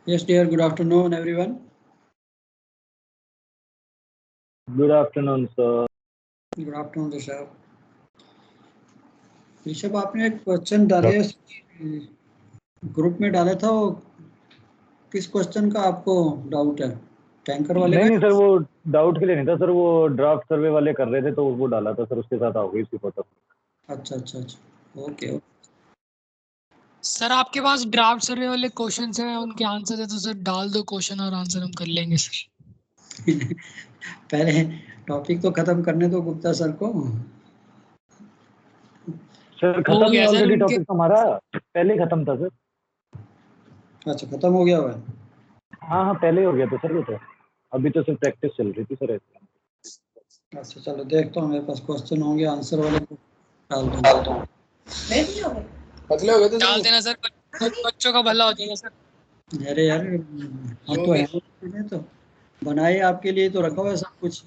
Yes, dear. Good afternoon, everyone. Good afternoon, sir. Good afternoon, Rishabh. Rishabh, आपने एक question डाले group में डाला था, वो किस क्वेश्चन का आपको डाउट है? टैंकर वाले का? नहीं सर, वो डाउट के लिए नहीं था सर, वो ड्राफ्ट सर्वे वाले कर रहे थे तो वो डाला था सर, उसके साथ आ गई उसी फोटो। अच्छा अच्छा अच्छा, ओके. सर आपके पास ड्राफ्ट सर्वे वाले क्वेश्चन हैं, उनके आंसर है तो सर डाल दो क्वेश्चन और आंसर हम कर लेंगे सर. पहले टॉपिक तो खत्म करने दो गुप्ता सर को. सर हो खत्म ही गया सर ऑलरेडी, उनके. टॉपिक तो हमारा पहले ही खत्म था सर. अच्छा, खत्म हो गया हुआ है. हाँ हाँ, पहले ही हो गया था सर वो तो. अभी तो सिर्फ प्रैक्टिस चल रही थी सर ऐसे. अच्छा, चलो देखता हूँ, मेरे पास क्वेश्चन होंगे, आंसर वाले को डाल दूंगा. पतले हो गए थे डाल देना सर, बच्चों का भला हो जाएगा सर. अरे यार, हम तो है तो बनाए आपके लिए तो रखा हुआ है सब कुछ.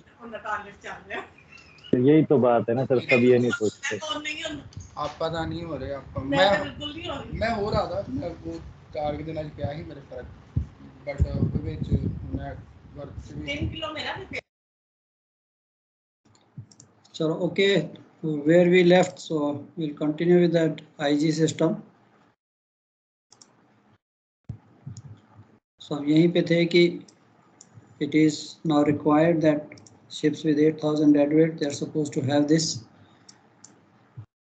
यही तो बात है ना सर, सब ये नहीं सोचते. आप पता नहीं हो रहे आपका. मैं हो रहा था, मैं वो 4 के दिन आज क्या ही मेरे फर्क, बट विच मैं वर्क से 3 किलो मेरा भी. चलो, okay, where we left, so we'll continue with that IG system. So हम यहीं पे थे कि it is now required that ships with 8,000 deadweight, they are supposed to have this.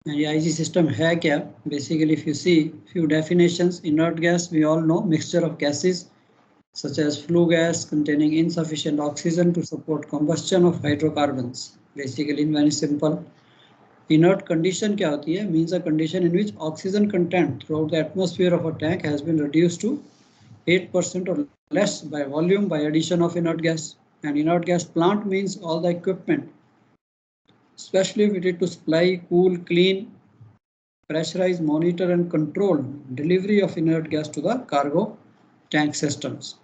And ये IG system है क्या? Basically, if you see few definitions, inert gas we all know, mixture of gases such as flue gas containing insufficient oxygen to support combustion of hydrocarbons. Basically, in very simple, inert condition क्या होती है? Means a condition in which oxygen content throughout the atmosphere of a tank has been reduced to 8% or less by volume by addition of inert gas. And inert gas plant means all the equipment, especially fitted to supply, cool, clean, pressurize, monitor and control delivery of inert gas to the cargo tank systems.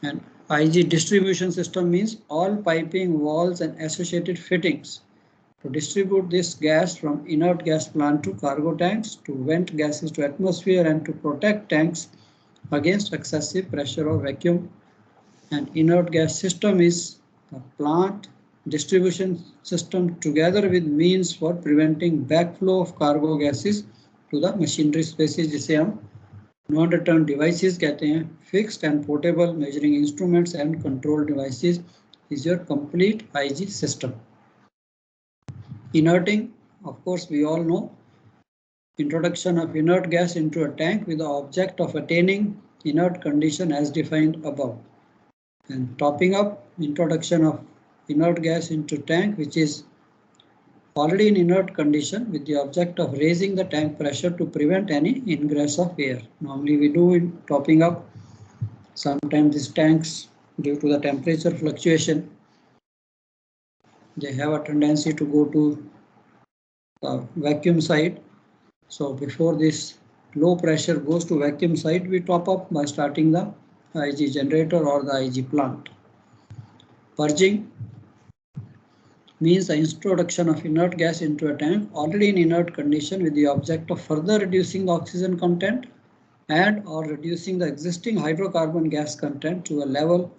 And IG distribution system means all piping, walls and associated fittings to distribute this gas from inert gas plant to cargo tanks, to vent gases to atmosphere and to protect tanks against excessive pressure or vacuum. And inert gas system is the plant distribution system together with means for preventing backflow of cargo gases to the machinery spaces, जिसे हम non-return devices कहते हैं. Fixed and portable measuring instruments and control devices is your complete IG system. Inerting, of course, we all know, introduction of inert gas into a tank with the object of attaining inert condition as defined above. And topping up, introduction of inert gas into tank which is already in inert condition with the object of raising the tank pressure to prevent any ingress of air. Normally we do in topping up. Sometimes these tanks, due to the temperature fluctuation, they have a tendency to go to the vacuum side. So before this low pressure goes to vacuum side, we top up by starting the IG generator or the IG plant. Purging means the introduction of inert gas into a tank already in inert condition with the object of further reducing the oxygen content and or reducing the existing hydrocarbon gas content to a level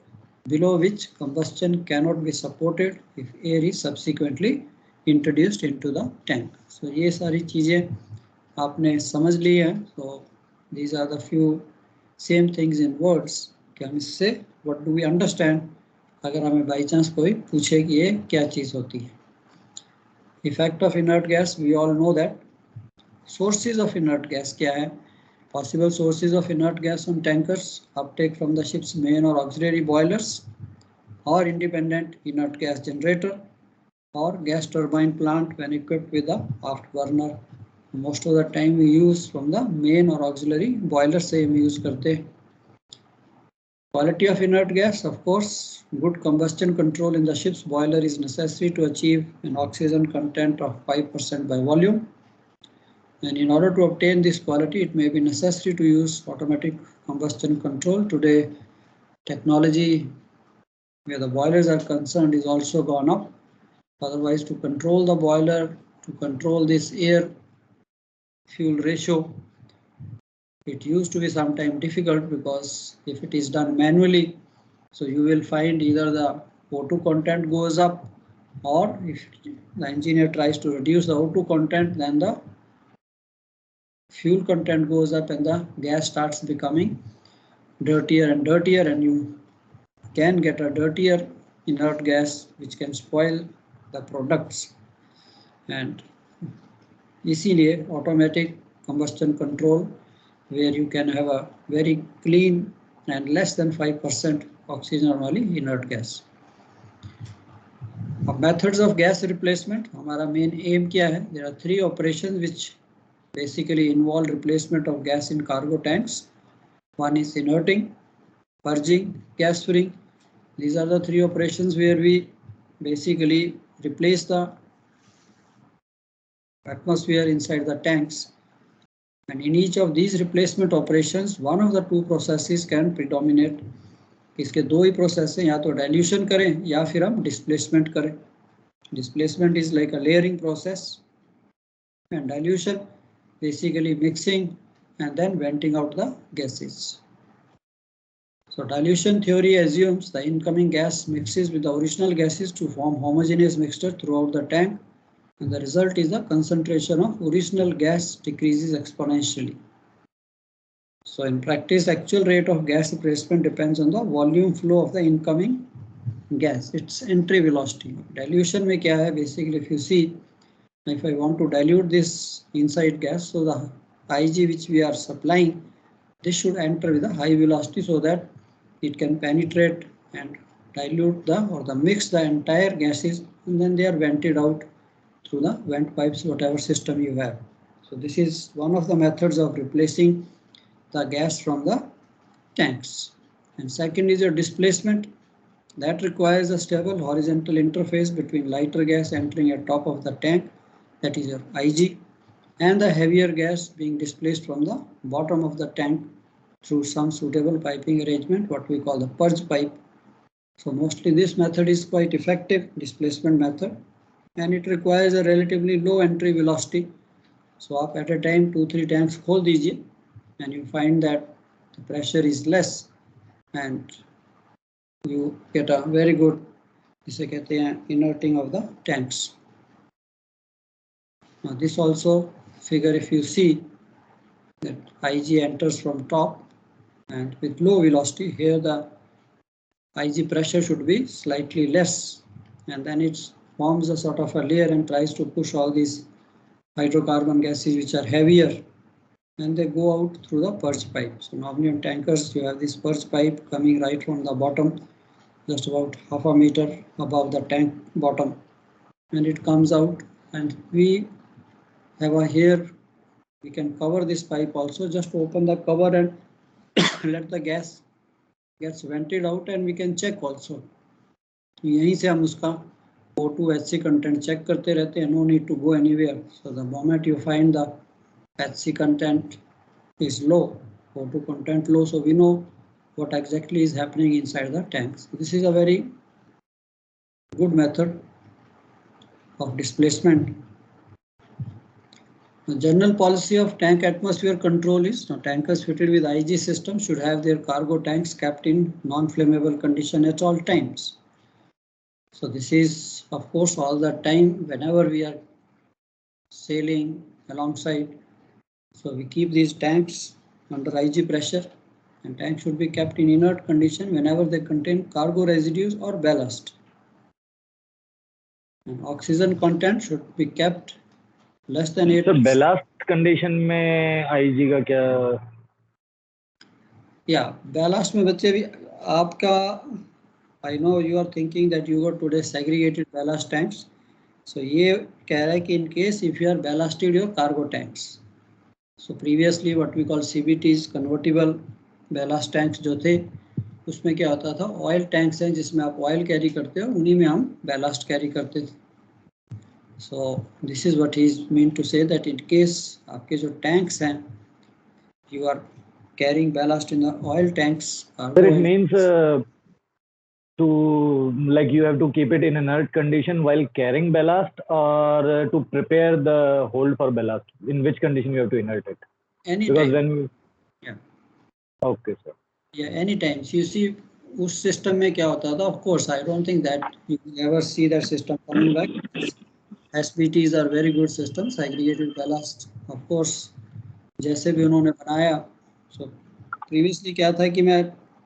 below which combustion cannot be supported if air is subsequently introduced into the tank. So ये सारी चीजें आपने समझ ली हैं. So these are the few same things in words कि हम इससे what do we understand अगर हमें बाई चांस कोई पूछे कि ये क्या चीज होती है. Effect of inert gas, we all know that. Sources of inert gas क्या है? Possible sources of inert gas on tankers, uptake from the ships main और ऑक्सिलरी बॉयलर्स, और इंडिपेंडेंट इनर्ट गैस जनरेटर, और gas turbine plant when equipped with the aft burner. Most of the time we use from the main और auxiliary boiler से हम use करते हैं. Quality of inert gas, of course, good combustion control in the ship's boiler is necessary to achieve an oxygen content of 5% by volume. And in order to obtain this quality, it may be necessary to use automatic combustion control. Today, technology where the boilers are concerned is also gone up. Otherwise, to control the boiler, to control this air fuel ratio, It used to be sometimes difficult because if it is done manually, so you will find either the O2 content goes up, or if the engineer tries to reduce the O2 content, then the fuel content goes up and the gas starts becoming dirtier and dirtier, and you can get a dirtier inert gas which can spoil the products. And इसीलिए automatic combustion control, where you can have a very clean and less than 5% oxygen वाली inert gas. Methods of gas replacement, हमारा main aim क्या है? There are 3 operations which basically involve replacement of gas in cargo tanks. One is inerting, purging, gas filling. These are the 3 operations where we basically replace the atmosphere inside the tanks. And in each of these replacement operations, one of the 2 processes can predominate. इसके 2 ही process हैं, या तो dilution करें या फिर हम displacement करें. Displacement is like a layering process, and dilution basically mixing and then venting out the gases. So dilution theory assumes the incoming gas mixes with the original gases to form homogeneous mixture throughout the tank, and the result is the concentration of original gas decreases exponentially. So in practice, actual rate of gas replacement depends on the volume flow of the incoming gas, its entry velocity. Dilution में क्या है? Basically, if you see, if I want to dilute this inside gas, so the Ig which we are supplying, this should enter with a high velocity so that it can penetrate and dilute the mix the entire gases, and then they are vented out through the vent pipes, whatever system you have. So this is one of the methods of replacing the gas from the tanks. And second is your displacement. That requires a stable horizontal interface between lighter gas entering at top of the tank, that is your Ig, and the heavier gas being displaced from the bottom of the tank through some suitable piping arrangement, what we call the purge pipe. So mostly this method is quite effective, displacement method, and it requires a relatively low entry velocity. So आप at a time 2-3 tanks खोल दीजिए and you find that the pressure is less and you get a very good, इसे कहते हैं inerting of the tanks. Now this also figure, if you see that Ig enters from top and with low velocity, here the Ig pressure should be slightly less, and then it forms a sort of a layer and tries to push all these hydrocarbon gases which are heavier, and they go out through the purge pipe. So normally on tankers you have this purge pipe coming right from the bottom, just about half a meter above the tank bottom, and it comes out, and we have a here, we can cover this pipe also, just open the cover and let the gas gets vented out, and we can check also. यहीं से हम उसका O2 HC content check करते रहते हैं, no need to go anywhere. So the moment you find the HC content is low, O2 content low, so we know what exactly is happening inside the tanks. This is a very good method of displacement. The general policy of tank atmosphere control is, now tankers fitted with Ig system should have their cargo tanks kept in non-flammable condition at all times. So this is of course all the time whenever we are sailing alongside. So we keep these tanks under Ig pressure, and tanks should be kept in inert condition whenever they contain cargo residues or ballast. And oxygen content should be kept less than 8. So ballast condition में Ig का क्या? Yeah, ballast में बच्चे भी आपका, I know you are thinking that you got today segregated ballast tanks. So ये कह रहा है कि in case if you are ballasted your cargo tanks. So previously what we call CBTs, convertible ballast tanks जो थे, उसमें क्या होता था, oil tanks हैं जिसमें आप oil carry करते हो, उन्हीं में हम ballast carry करते थे. So this is what he is meant to say, that in case आपके जो tanks हैं, you are carrying ballast in the oil tanks. But it means to, like, you have to keep it in inert condition while carrying ballast, or to prepare the hold for ballast. In which condition you have to inert it? Anytime. Because when okay sir. या any time you see उस system में क्या होता था. Of course I don't think that you ever see that system coming back. SBTs are very good system. Aggregated ballast of course जैसे भी उन्होंने बनाया. सो प्रीवियसली क्या था कि मैं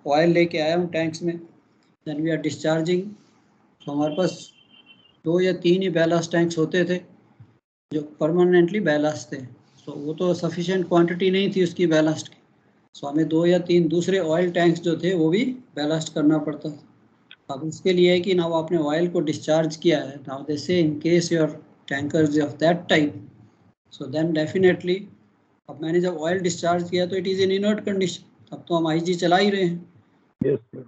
ऑयल लेके आया हूँ टैंक्स में, देन वी आर डिस्चार्जिंग. तो हमारे पास 2 या 3 ही बैलास्ट टैंक्स होते थे जो परमानेंटली बैलास्ट थे. तो वो तो सफिशिएंट क्वांटिटी नहीं थी उसकी बैलास्ट की. सो हमें 2 या 3 दूसरे ऑयल टैंक्स जो थे वो भी बैलास्ट करना पड़ता था. अब उसके लिए है कि नाउ आपने ऑयल को डिस्चार्ज किया है, now they say in case your tankers of that type, so then definitely अब मैंने जब ऑयल डिस्चार्ज किया तो it is in inert condition. अब तो हम IG चला ही रहे हैं. Yes sir.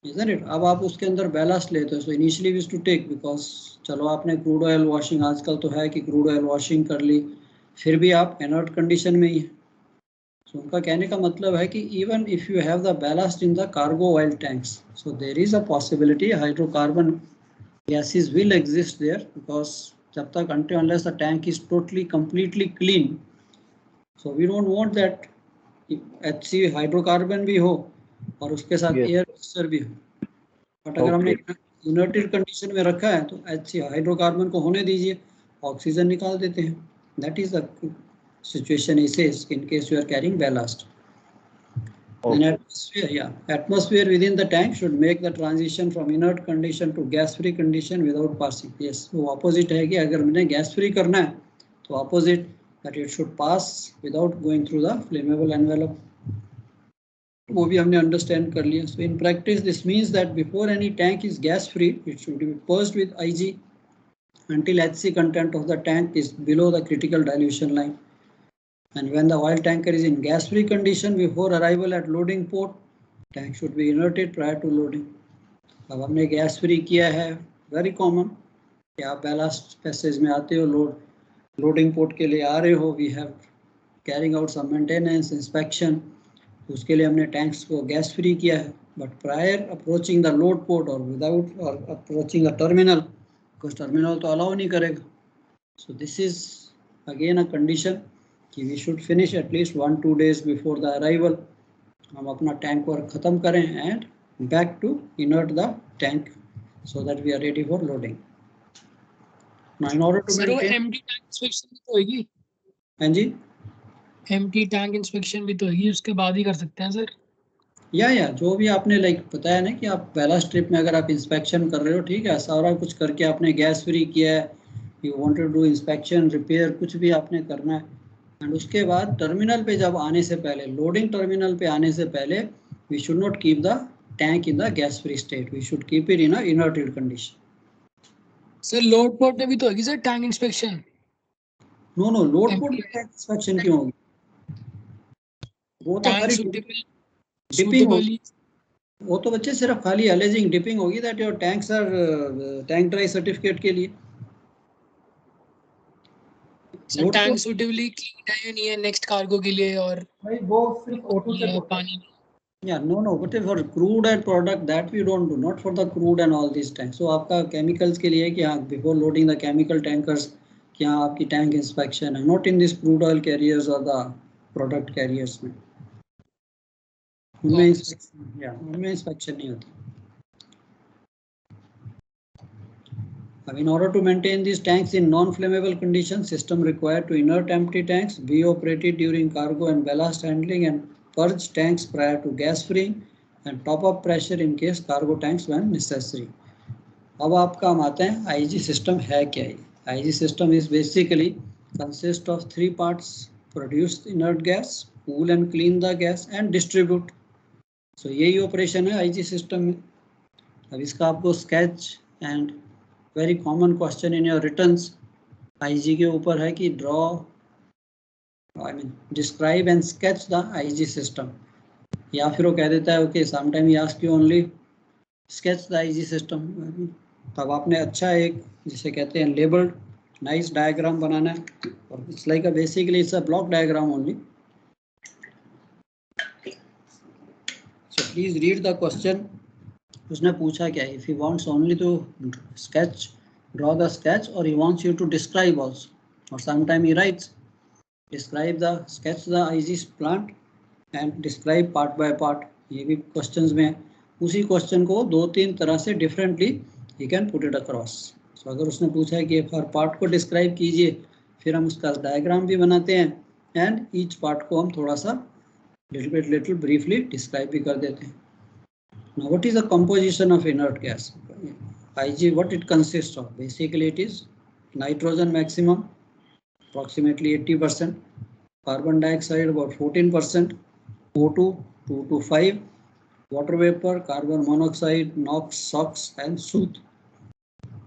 Isn't it? अब आप उसके अंदर बैलास्ट लेते हो. So initially we to take because चलो आपने क्रूड ऑयल वॉशिंग, आजकल तो है कि क्रूड ऑयल वॉशिंग कर ली, फिर भी आप इनर्ट कंडीशन में ही है. सो उनका कहने का मतलब है कि even if you have the ballast in the cargo oil tanks, so there is a possibility hydrocarbon gases will exist there, because जब तक until unless the tank is totally completely clean, so we don't want that HC hydrocarbon भी हो और उसके साथ Yes. Air mixture भी हो. But अगर हमने इनर्टेड कंडीशन में रखा है तो HC हाइड्रोकार्बन को होने दीजिए, ऑक्सीजन निकाल देते हैं. That is the situation he says in case you are carrying ballast. Then atmosphere within the tank should make the transition from inert condition to gas free condition without passing. Yes, वो opposite है कि अगर मैंने gas free करना है तो opposite that it should pass without going through the flammable envelope. वो भी हमने understand कर लिया. So in practice this means that before any tank is gas free, it should be purged with IG until HC content of the tank is below the critical dilution line. And when the oil tanker is in gas-free condition before arrival at loading port, tank should be inerted prior to loading. अब हमने gas free किया है, very common कि आप ballast passage में आते हो, loading port के लिए आ रहे हो, we have carrying out some maintenance inspection, उसके लिए हमने टैंक्स को गैस फ्री किया है. But prior approaching the load port और विदाउट और approaching the terminal, because terminal तो अलाउ नहीं करेगा. So this is again a condition कि we should finish at least 1-2 days before the arrival. हम अपना टैंक वर्क ख़त्म करें and back to inert the tank so that we are ready for loading. In order to maintain empty tank inspection भी तो होगी. हाँ जी, empty tank inspection भी तो होगी, उसके बाद ही कर सकते हैं सर. या जो भी आपने लाइक बताया ना कि आप पहला स्ट्रिप में अगर आप इंस्पेक्शन कर रहे हो, ठीक है, सारा कुछ करके आपने गैस फ्री किया है, you want to do inspection repair, कुछ भी आपने करना है, एंड उसके बाद टर्मिनल पे जब आने से पहले, लोडिंग टर्मिनल पे आने से पहले, we should not keep the tank in the gas free state, we should keep it in a inerted condition. Sir load port में भी तो होगी sir tank inspection. No load port में टैंक इंस्पेक्शन क्यों होगी? वो तो खाली डिपिंग होगी. वो तो बच्चे सिर्फ खाली अलेजिंग डिपिंग होगी that your tanks are tank dry certificate के लिए. सर टैंक सुटेबली क्लीन है या नहीं है नेक्स्ट कार्गो के लिए, और भाई वो सिर्फ ऑटो से पानी. Yeah, no, but for crude and product that we don't do, not for the crude and all these tanks. So आपका chemicals के लिए कि हाँ before loading the chemical tankers कि हाँ आपकी tank inspection है, not in this crude oil carriers or the product carriers में. उनमें inspection नहीं होती. In order to maintain these tanks in non-flammable condition, system required to inert empty tanks be operated during cargo and ballast handling and purge tanks prior to gas freeing and top up pressure in case cargo tanks when necessary. अब आपका हम आते हैं IG system है क्या है? IG system is basically consist of 3 parts: produce inert gas, cool and clean the gas and distribute. So यही operation है IG system में. अब इसका आपको sketch and very common question in your returns IG के ऊपर है कि describe and sketch the IG system, या फिर वो कह देता है okay sometime he ask you only sketch the IG system. तब आपने अच्छा एक जिसे कहते हैं labeled nice diagram बनाना है, और it's like a basically it's a block diagram only. So please read the question. उसने पूछा क्या, if he wants only to sketch, draw the sketch, or he wants you to describe also, or sometime he writes describe the sketch the IG plant and describe part by part, ये भी questions में है। उसी question को 2-3 तरह से differently ही can put it across. So अगर उसने पूछा है कि हर पार्ट को डिस्क्राइब कीजिए, फिर हम उसका डायग्राम भी बनाते हैं एंड ईच पार्ट को हम थोड़ा सा लिटिल ब्रीफली डिस्क्राइब भी कर देते हैं। Now what is the composition of inert gas? IG, what it consists of? Basically it is nitrogen maximum, approximately 80%, carbon dioxide about 14%, O2 2 to 5, water vapor, carbon monoxide, NOx, SOx and soot.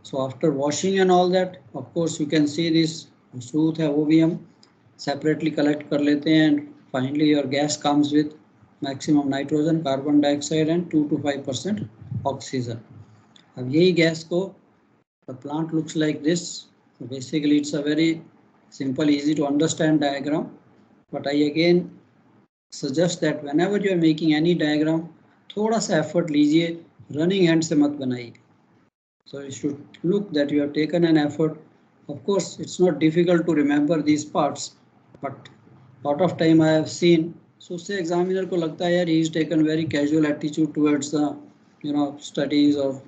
So after washing and all that, of course you can see this soot है वो भी हम separately collect कर लेते हैं and finally your gas comes with maximum nitrogen, carbon dioxide and 2 to 5% oxygen. अब यही gas को the plant looks like this. So basically it's a very simple, easy to understand diagram, but I again suggest that whenever you are making any diagram, थोड़ा सा effort लीजिए, running hand से मत बनाइए. So you should look that you have taken an effort. Of course it's not difficult to remember these parts, but lot of time I have seen, so उससे examiner को लगता है यार he is taken very casual attitude towards the studies or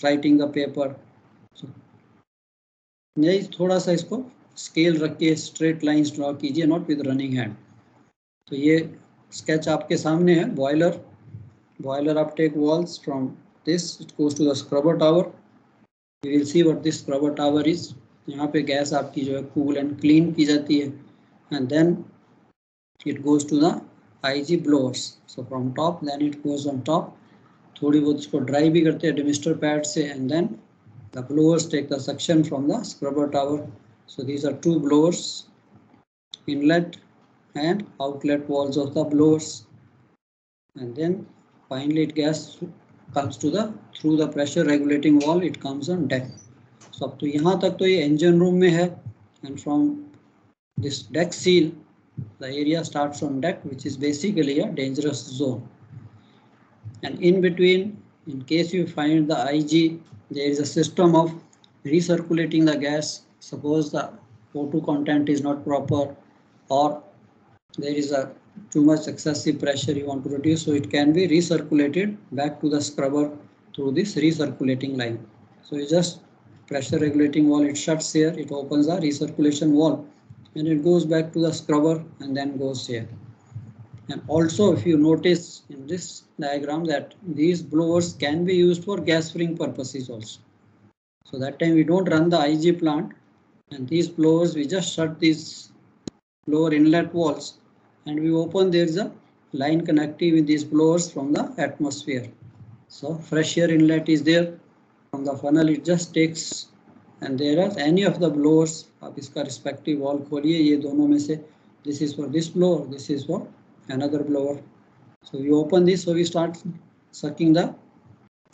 writing the paper. So नहीं, थोड़ा सा इसको scale रख के स्ट्रेट लाइंस ड्रॉ कीजिए, नॉट विद रनिंग हैंड. तो ये स्केच आपके सामने है. Boiler uptake valves from this it goes to the scrubber tower. We will see what this scrubber tower is. यहाँ पे गैस आपकी जो है कूल एंड क्लीन की जाती है and then it goes to the IG blowers. So from top then it goes on top. थोड़ी बहुत इसको ड्राई भी करते हैं डिमिस्टर पैड से and then the blowers take the suction from the scrubber tower. So these are two blowers, inlet and outlet walls of the blowers, and then finally it gas comes to the through the pressure regulating wall, it comes on deck. So अब तो यहाँ तक तो ये engine room में है and from this deck seal the area starts on deck, which is basically a dangerous zone. And in between, in case you find the IG, there is a system of recirculating the gas. Suppose the O2 content is not proper or there is a too much excessive pressure you want to reduce, so it can be recirculated back to the scrubber through this recirculating line. So you just pressure regulating wall, it shuts here, it opens the recirculation wall and it goes back to the scrubber and then goes here. And also if you notice in this diagram that these blowers can be used for gas freeing purposes also. So that time we don't run the IG plant and these blowers, we just shut these blower inlet walls and we open, there is a line connecting with these blowers from the atmosphere. So fresh air inlet is there from the funnel, it just takes and there are any of the blowers. आप इसका respective wall खोलिए, ये दोनों में से this is for this blower, this is for another blower. So we open this, so we start sucking the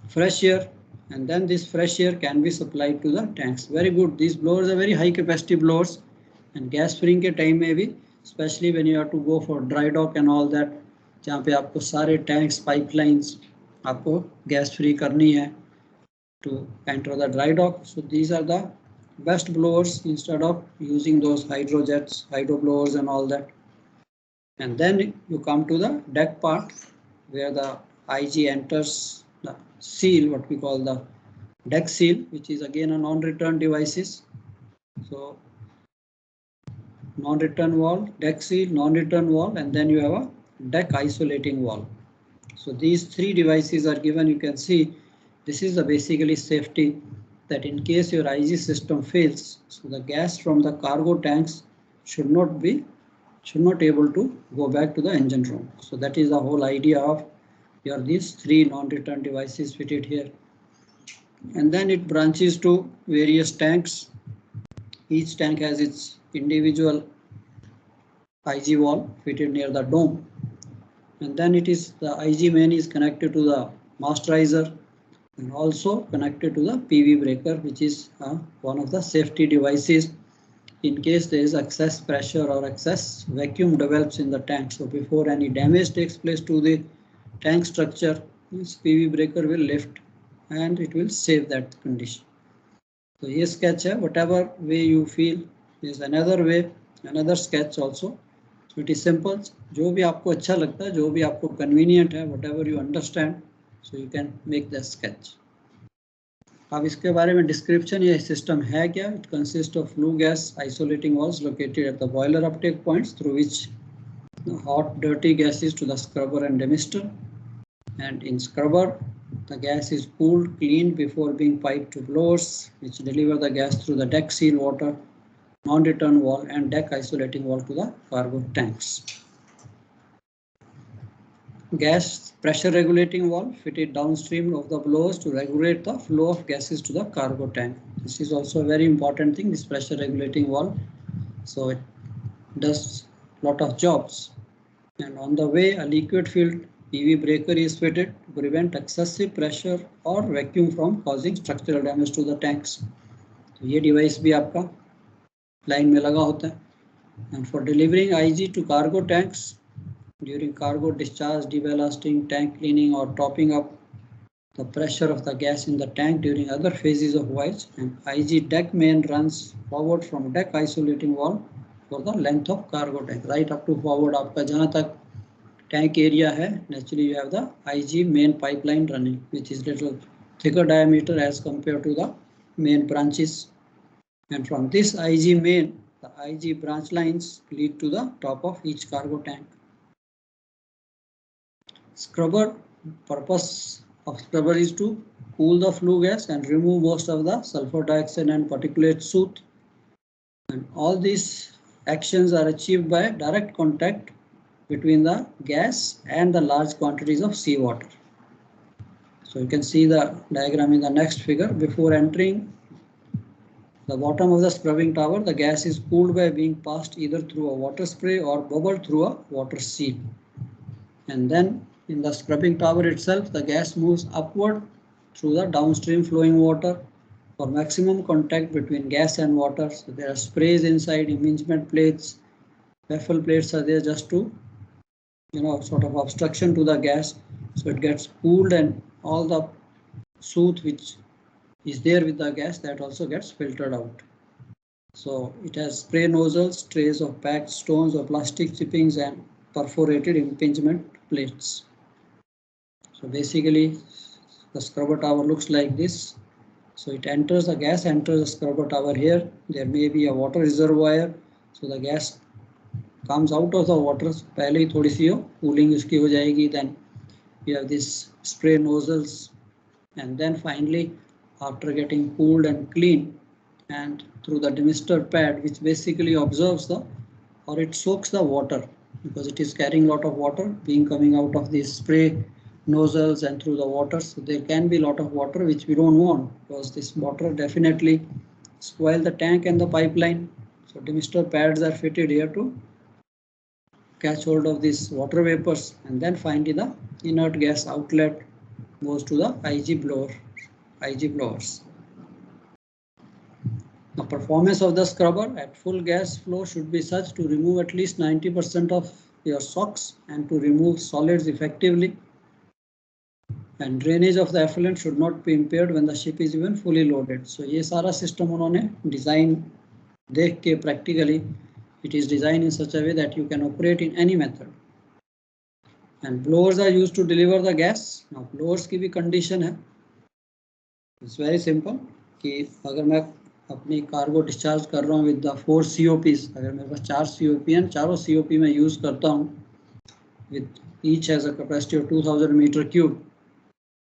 fresh air and then this fresh air can be supplied to the tanks. Very good, these blowers are very high capacity blowers and gas freeing के time में भी, especially when you have to go for dry dock and all that, जहाँ पे आपको सारे tanks, pipelines आपको gas free करनी है to enter the dry dock. So these are the best blowers instead of using those hydrojets, hydro blowers and all that. And then you come to the deck part where the IG enters the seal, what we call the deck seal, which is again a non-return devices. So non-return wall, deck seal, non-return wall, and then you have a deck isolating wall. So these three devices are given. You can see this is the basically safety that in case your IG system fails, so the gas from the cargo tanks should not able to go back to the engine room. So that is the whole idea of your these three non-return devices fitted here. And then it branches to various tanks. Each tank has its individual IG wall fitted near the dome. And then it is the IG main is connected to the masterizer and also connected to the PV breaker, which is one of the safety devices in case there is excess pressure or excess vacuum develops in the tank. So before any damage takes place to the tank structure, this PV breaker will lift and it will save that condition. So ये sketch है, whatever way you feel, there is another way, another sketch also So it is simple. जो भी आपको अच्छा लगता है, जो भी आपको convenient है, whatever you understand, so you can make the sketch. अब इसके बारे में description, ये system है क्या? It consists of flue gas isolating walls located at the boiler uptake points through which the hot dirty gases to the scrubber and demister. And in scrubber, the gas is cooled, cleaned before being piped to blowers, which deliver the gas through the deck seal water, non-return wall and deck isolating wall to the cargo tanks. Gas pressure regulating valve fitted downstream of the blowers to regulate the flow of gases to the cargo tank. This is also a very important thing, this pressure regulating valve. So it does lot of jobs. And on the way, a liquid filled PV breaker is fitted to prevent excessive pressure or vacuum from causing structural damage to the tanks. तो ये device भी आपका line में लगा होता है. And for delivering IG to cargo tanks during cargo discharge, deballasting, tank cleaning or topping up the pressure of the gas in the tank during other phases of voyage, and IG deck main runs forward from deck isolating valve for the length of cargo tank, right up to forward. आपका जहाँ तक tank area है, naturally you have the IG main pipeline running, which is little thicker diameter as compared to the main branches. And from this IG main, the IG branch lines lead to the top of each cargo tank. Scrubber, purpose of scrubber is to cool the flue gas and remove most of the sulfur dioxide and particulate soot. And all these actions are achieved by direct contact between the gas and the large quantities of seawater. So you can see the diagram in the next figure. Before entering the bottom of the scrubbing tower, the gas is cooled by being passed either through a water spray or bubbled through a water seal. And then in the scrubbing tower itself, the gas moves upward through the downstream flowing water for maximum contact between gas and water. So there are sprays inside, impingement plates, baffle plates are there just to, sort of obstruction to the gas. So it gets cooled and all the soot which is there with the gas, that also gets filtered out. So it has spray nozzles, trays of packed stones or plastic chippings and perforated impingement plates. So basically the scrubber tower looks like this. So it enters, the gas enters the scrubber tower here. There may be a water reservoir. So the gas comes out of the water. पहले ही थोड़ी सी cooling इसकी हो जाएगी. Then we have this spray nozzles, and then finally after getting cooled and cleaned and through the demister pad, which basically absorbs or it soaks the water, because it is carrying a lot of water being coming out of these spray nozzles and through the water. So there can be a lot of water which we don't want, because this water definitely spoil the tank and the pipeline. So demister pads are fitted here to catch hold of these water vapors, and then finally the inert gas outlet goes to the IG blowers. The performance of the scrubber at full gas flow should be such to remove at least 90% of your SOx and to remove solids effectively. And drainage of the effluent should not be impaired when the ship is even fully loaded. So ये सारा system उन्होंने design देख के practically it is designed in such a way that you can operate in any method. And blowers are used to deliver the gas. Now blowers की भी condition है. It's very simple कि अगर मैं अपनी कार्गो डिस्चार्ज कर रहा हूँ विद द 4 COPs, अगर मेरे पास 4 COP हैं, चारों COP में यूज करता हूँ with each has a capacity of 2000 meter cube.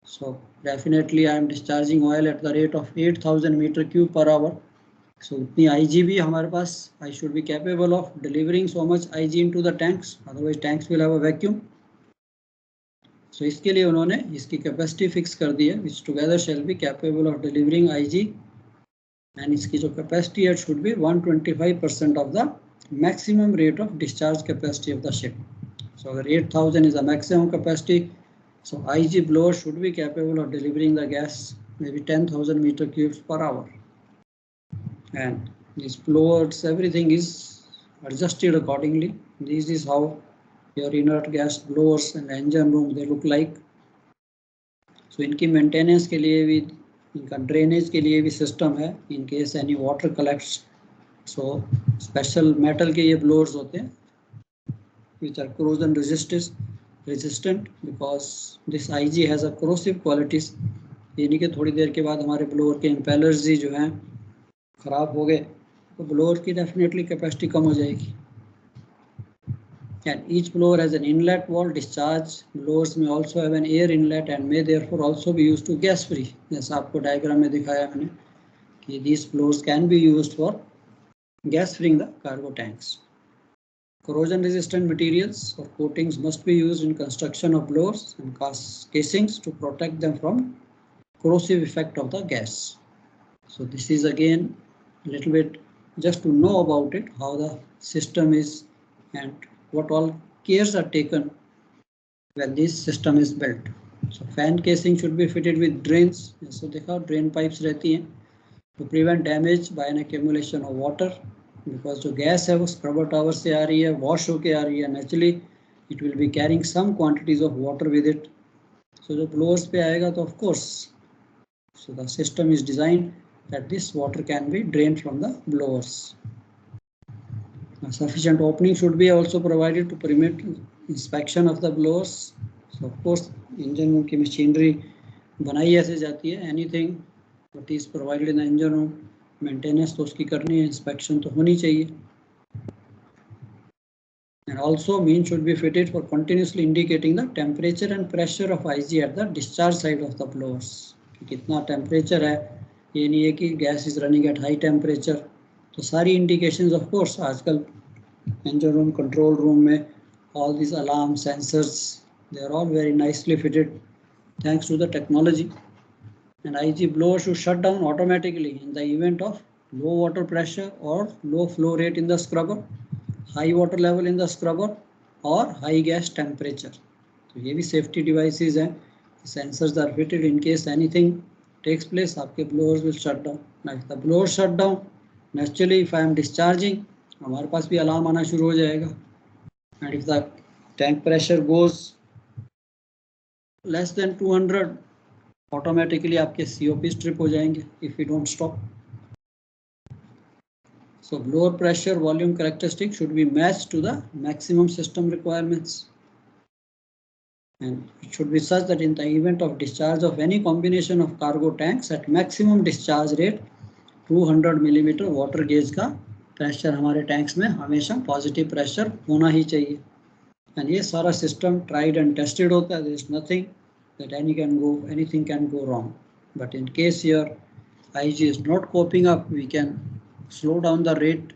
So definitely I am discharging oil at the rate of 8000 meter cube per hour. So उतनी IG भी हमारे पास, I should be capable of delivering so much IG into the tanks, otherwise tanks will have a vacuum. So इसके लिए उन्होंने इसकी capacity fix कर दी है, which together shall be capable of delivering IG, and इसकी जो कैपेसिटी है should be 125% of the maximum rate of discharge capacity of the ship. So अगर 8000 is the maximum capacity, so IG blower should be capable of delivering the gas maybe 10,000 meter cubes per hour. And these blowers, everything is adjusted accordingly. This is how your inert gas blowers and engine room they look like. So इनकी maintenance के लिए भी, इनका drainage के लिए भी system है. In case any water collects, so special metal के ये blowers होते हैं. which are corrosion resistant because this IG has a corrosive qualities. यानी कि थोड़ी देर के बाद हमारे ब्लोअर के इम्पेलर्स ही जो हैं खराब हो गए तो ब्लोअर की डेफिनेटली कैपेसिटी कम हो जाएगी. And each blower has an inlet wall. Discharge blowers may also have an air inlet and may therefore also be used to gas free. जैसा आपको डायग्राम में दिखाया मैंने कि these blowers can be used for gas freeing the cargo tanks. Corrosion resistant materials or coatings must be used in construction of blowers and casings to protect them from corrosive effect of the gas. So this is again a little bit just to know about it, how the system is and what all cares are taken when this system is built. So fan casing should be fitted with drains. So देखा drain pipes रहती हैं to prevent damage by an accumulation of water because जो gas है वो scrubber tower से आ रही है, wash होके आ रही है, naturally it will be carrying some quantities of water with it. So जो blowers पे आएगा तो of course, so the system is designed that this water can be drained from the blowers. Sufficient opening should be also provided to permit inspection of the blowers. So of course engine room की machinery बनाई ऐसे जाती है, anything what is provided in the engine room maintenance तो उसकी करनी है, inspection तो होनी चाहिए. And also means should be fitted for continuously indicating the temperature and pressure of IG at the discharge side of the blowers. कितना temperature है, ये नहीं है कि gas is running at high temperature. तो सारी indications of course आजकल engine room, control room में all these alarm sensors they are all very nicely fitted thanks to the technology. And IG blower should shut down automatically in the event of low water pressure or low flow rate in the scrubber, high water level in the scrubber or high gas temperature. तो ये भी safety devices हैं, sensors are fitted in case anything takes place, आपके blowers will shut down. Now if the blower shut down, naturally if I am discharging, हमारे पास भी alarm आना शुरू हो जाएगा. And if the tank pressure goes less than 200, automatically आपके COP strip हो जाएंगे if we don't stop. So blower pressure volume characteristic should be matched to the maximum system requirements. And it should be such that in the event of discharge of any combination of cargo tanks at maximum discharge rate 200 mm water gauge का pressure हमारे tanks में हमेशा positive pressure होना ही चाहिए. And ये सारा system tried and tested होता है. There is nothing that anything can go wrong. But in case your IG is not coping up, we can slow down the rate.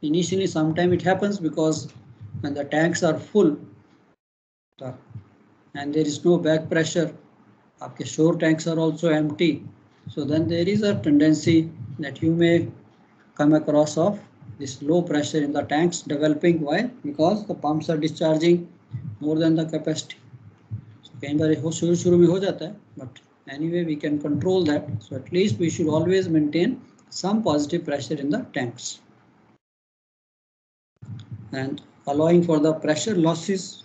Initially, sometime it happens because when the tanks are full and there is no back pressure, आपके shore tanks are also empty. So then there is a tendency that you may come across of this low pressure in the tanks developing. Why? Because the pumps are discharging more than the capacity. So कई बार वो शुरू में हो जाता है, but anyway we can control that. So at least we should always maintain some positive pressure in the tanks. And allowing for the pressure losses.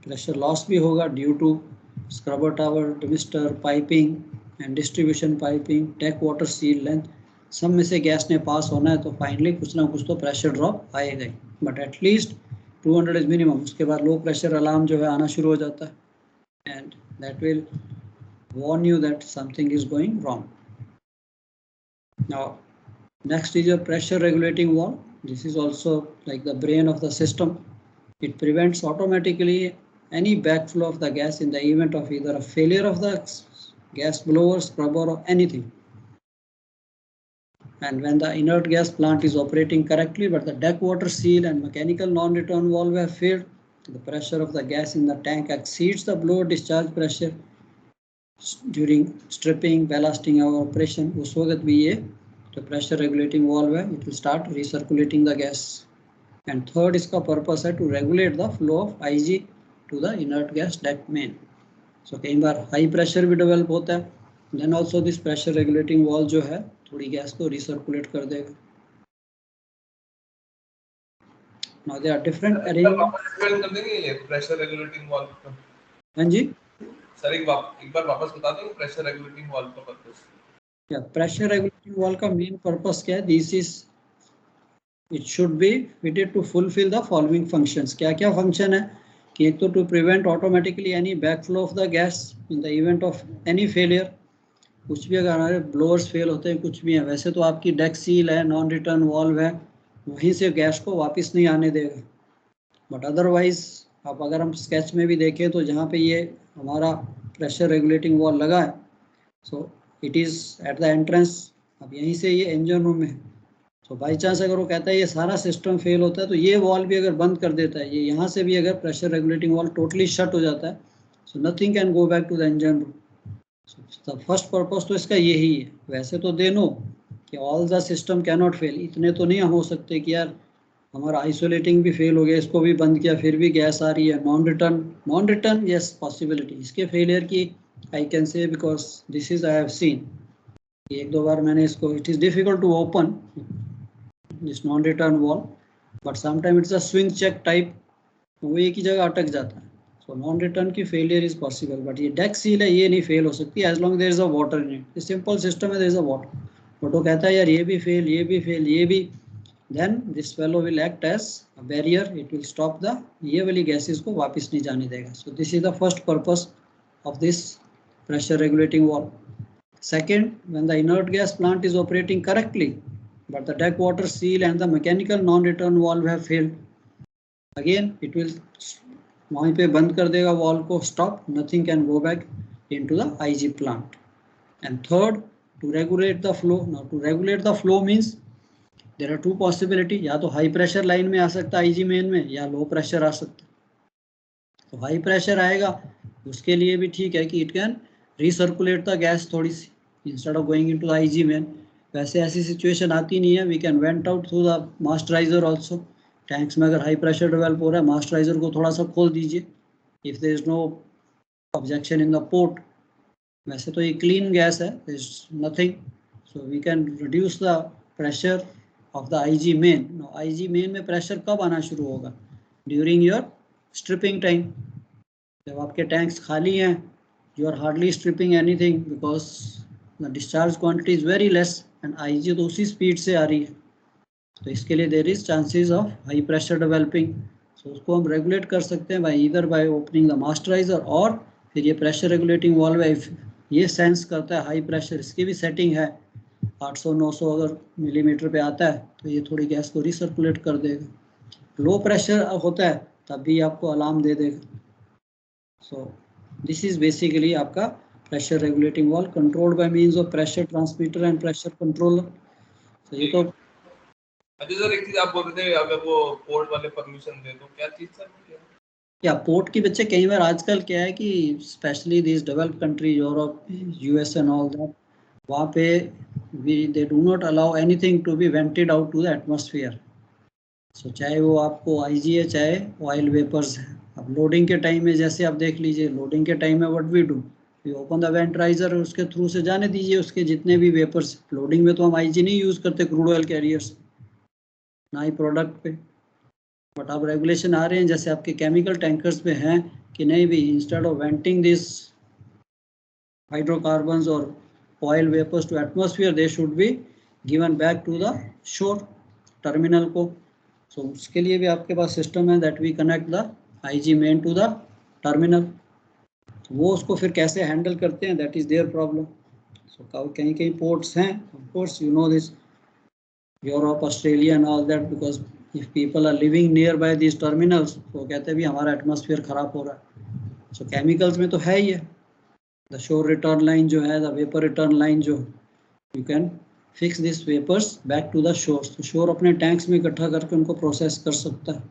Pressure loss भी होगा due to scrubber tower, demister, piping and distribution piping, deck water seal length. सब में से gas ने पास होना है तो finally कुछ ना कुछ तो प्रेशर ड्रॉप आएगा ही. But at least 200 is minimum. उसके बाद लो प्रेशर अलार्म जो है आना शुरू हो जाता है and that will warn you that something is going wrong. Now next is your pressure regulating valve. This is also like the brain of the system. It prevents automatically any backflow of the gas in the event of either a failure of the gas blower, scrubber or anything. And when the inert gas plant is operating correctly but the deck water seal and mechanical non-return valve have failed, the pressure of the gas in the tank exceeds the blower discharge pressure during stripping, ballasting or operation. उस वक्त भी ये जो pressure regulating valve है, it will start recirculating the gas. And third इसका purpose है to regulate the flow of IG to the inert gas deck main. So कई बार high pressure भी develop होता है, then also this pressure regulating valve जो है थोड़ी gas को recirculate कर देगा. Now there are different arrangements. pressure regulating valve का. हाँ जी. सर एक बार वापस बता देंगे pressure regulating valve का purpose. Yeah, pressure regulating valve का main purpose क्या है? This is it should be fitted to fulfill the following functions. क्या क्या function है कि एक तो to prevent automatically any backflow of the gas in the event of any failure. कुछ भी अगर हमारे ब्लोअर्स फेल होते हैं, कुछ भी है, वैसे तो आपकी डेक सील है, नॉन रिटर्न वॉल्व है, वहीं से गैस को वापस नहीं आने देगा. बट अदरवाइज आप अगर हम स्केच में भी देखें तो जहाँ पे ये हमारा प्रेशर रेगुलेटिंग वॉल लगा है, सो it is at the entrance. अब यहीं से ये इंजन रूम में, तो बाई चांस अगर वो कहता है ये सारा सिस्टम फेल होता है तो ये वॉल भी अगर बंद कर देता है, ये यहाँ से भी अगर pressure regulating valve totally shut हो जाता है, so nothing can go back to the engine room. The first purpose तो इसका यही है. वैसे तो दे नो कि all the system can not fail, इतने तो नहीं हो सकते कि यार हमारा आइसोलेटिंग भी फेल हो गया, इसको भी बंद किया फिर भी गैस आ रही है. Non return yes possibility. इसके फेलियर की I can say because this is I have seen, एक दो बार मैंने इसको, it is difficult to open this non return valve, but sometime it's a swing check type, वो एक ही जगह अटक जाता है. सो नॉन रिटर्न की फेलियर इज पॉसिबल, बट ये डेक सील है, ये नहीं फेल हो सकती as long there is a water in it. Simple system है, there is a water, but वो कहता है यार ये भी फेल, ये भी फेल, ये भी, then this fellow will act as a barrier. It will stop the ये वाली gases को वापस नहीं जाने देगा. So this is the first purpose of this pressure regulating valve. Second, when the inert gas plant is operating correctly, but the deck water seal and the mechanical non-return valve have failed, again it will वहीं पे बंद कर देगा valve को, stop, nothing can go back into the IG plant. And third, to regulate the flow. Now to regulate the flow means there are two possibility, या तो high pressure line में आ सकता है आईजी मेन में, या low pressure आ सकता है. तो हाई प्रेशर आएगा उसके लिए भी ठीक है कि it can recirculate the gas थोड़ी सी instead of going into the IG main. वैसे ऐसी सिचुएशन आती नहीं है, we can vent out through the masterizer also. Tanks में अगर हाई प्रेशर डेवलप हो रहा है, मास्टराइजर को थोड़ा सा खोल दीजिए if there is no objection in the port. वैसे तो ये क्लीन गैस है, there is nothing, so we can reduce the pressure of the IG main. Now IG main में प्रेशर कब आना शुरू होगा? During your stripping time. जब आपके टैंक्स खाली हैं, you are hardly stripping anything because the discharge quantity is very less and IG तो उसी स्पीड से आ रही है. तो इसके लिए there is chances of high pressure developing. So उसको हम रेगुलेट कर सकते हैं by either by opening the masterizer, और फिर ये प्रेशर रेगुलेटिंग वाल्व है, ये सेंस करता है हाई प्रेशर, इसकी भी सेटिंग है 800-900 अगर मिलीमीटर पे आता है तो ये थोड़ी गैस को रिसर्कुलेट कर देगा. लो प्रेशर होता है तब भी आपको अलार्म दे देगा. सो दिस इज बेसिकली आपका pressure regulating valve controlled by means of pressure transmitter and pressure controller. तो ये तो अच्छा सर, एक चीज आप बोल रहे थे अगर वो पोर्ट वाले परमिशन दे तो क्या चीज सर? या पोर्ट की बच्चे कई बार आजकल क्या है कि specially this developed country Europe US and all that, वहाँ पे they do not allow anything to be vented out to the atmosphere. So चाहे वो आपको IG है चाहे ऑयल वेपर्स है. अब लोडिंग के टाइम में जैसे आप देख लीजिए, लोडिंग के टाइम में what we do, we open the vent riser और उसके थ्रू से जाने दीजिए उसके जितने भी वेपर्स. लोडिंग में तो हम IG नहीं यूज़ करते क्रूड ऑयल कैरियर्स, ना ही प्रोडक्ट पे. बट अब रेगुलेशन आ रहे हैं जैसे आपके केमिकल टैंकर्स पे हैं कि नहीं भी, instead of venting this hydrocarbons और oil vapors to atmosphere, they should be given back to the shore terminal को. So उसके लिए भी आपके पास सिस्टम है that we connect the IG main to the terminal. वो उसको फिर कैसे हैंडल करते हैं, that is their problem. So कहीं कहीं ports हैं, of course you know this, Europe, Australia and all that, because if people are living nearby these terminals, तो कहते हैं भी हमारा एटमॉस्फेयर खराब हो रहा है. So chemicals में तो है ही है, the shore return line जो है, the vapor return line जो, you can fix these vapors back to the shores. तो shore अपने टैंक्स में इकट्ठा करके उनको प्रोसेस कर सकता है.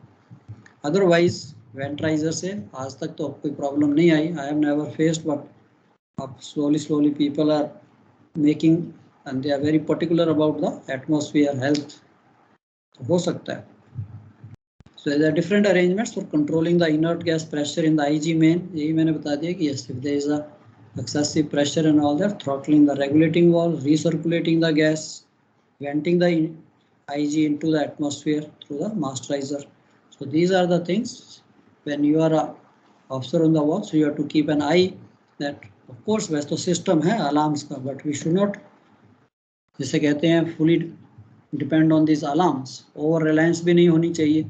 अदरवाइज वेंट्राइजर से आज तक तो कोई प्रॉब्लम नहीं आई, I have never faced, but अब slowly people are making and they are very particular about the atmosphere health. तो हो सकता है. So there are different arrangements for controlling the inert gas pressure in the IG main. यही मैंने बता दिया कि yes, if there is a excessive pressure and all that, throttling the regulating valve, recirculating the gas, venting the IG into the atmosphere through the masterizer. So these are the things when you are a officer on the wall, so you have to keep an eye that, of course वैसे तो system है alarms का, but we should not, जैसे कहते हैं fully depend on this alarms. Over Reliance भी नहीं होनी चाहिए,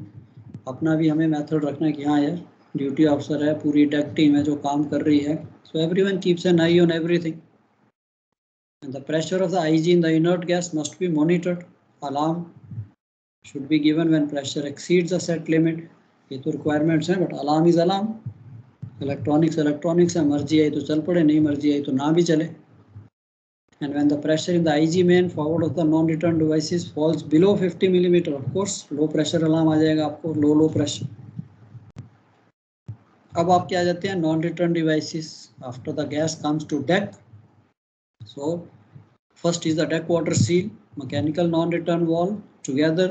अपना भी हमें मेथड रखना है कि हाँ यार ड्यूटी ऑफिसर है, पूरी डेक टीम है जो काम कर रही है, so everyone keeps an eye on everything. And the pressure of the IG in the inert gas must be monitored. Alarm should be given when pressure exceeds the set limit. ये तो requirements हैं, but alarm is alarm. Electronics है, मर्जी आई तो चल पड़े, नहीं मर्जी आई तो ना भी चले. And when the pressure in the IG main forward of the non-return devices falls below 50 millimeter, of course low pressure alarm आ जाएगा आपको, low pressure. अब आपके आ जाते हैं non-return devices after the gas comes to deck. So first is the deck water seal, mechanical non-return valve together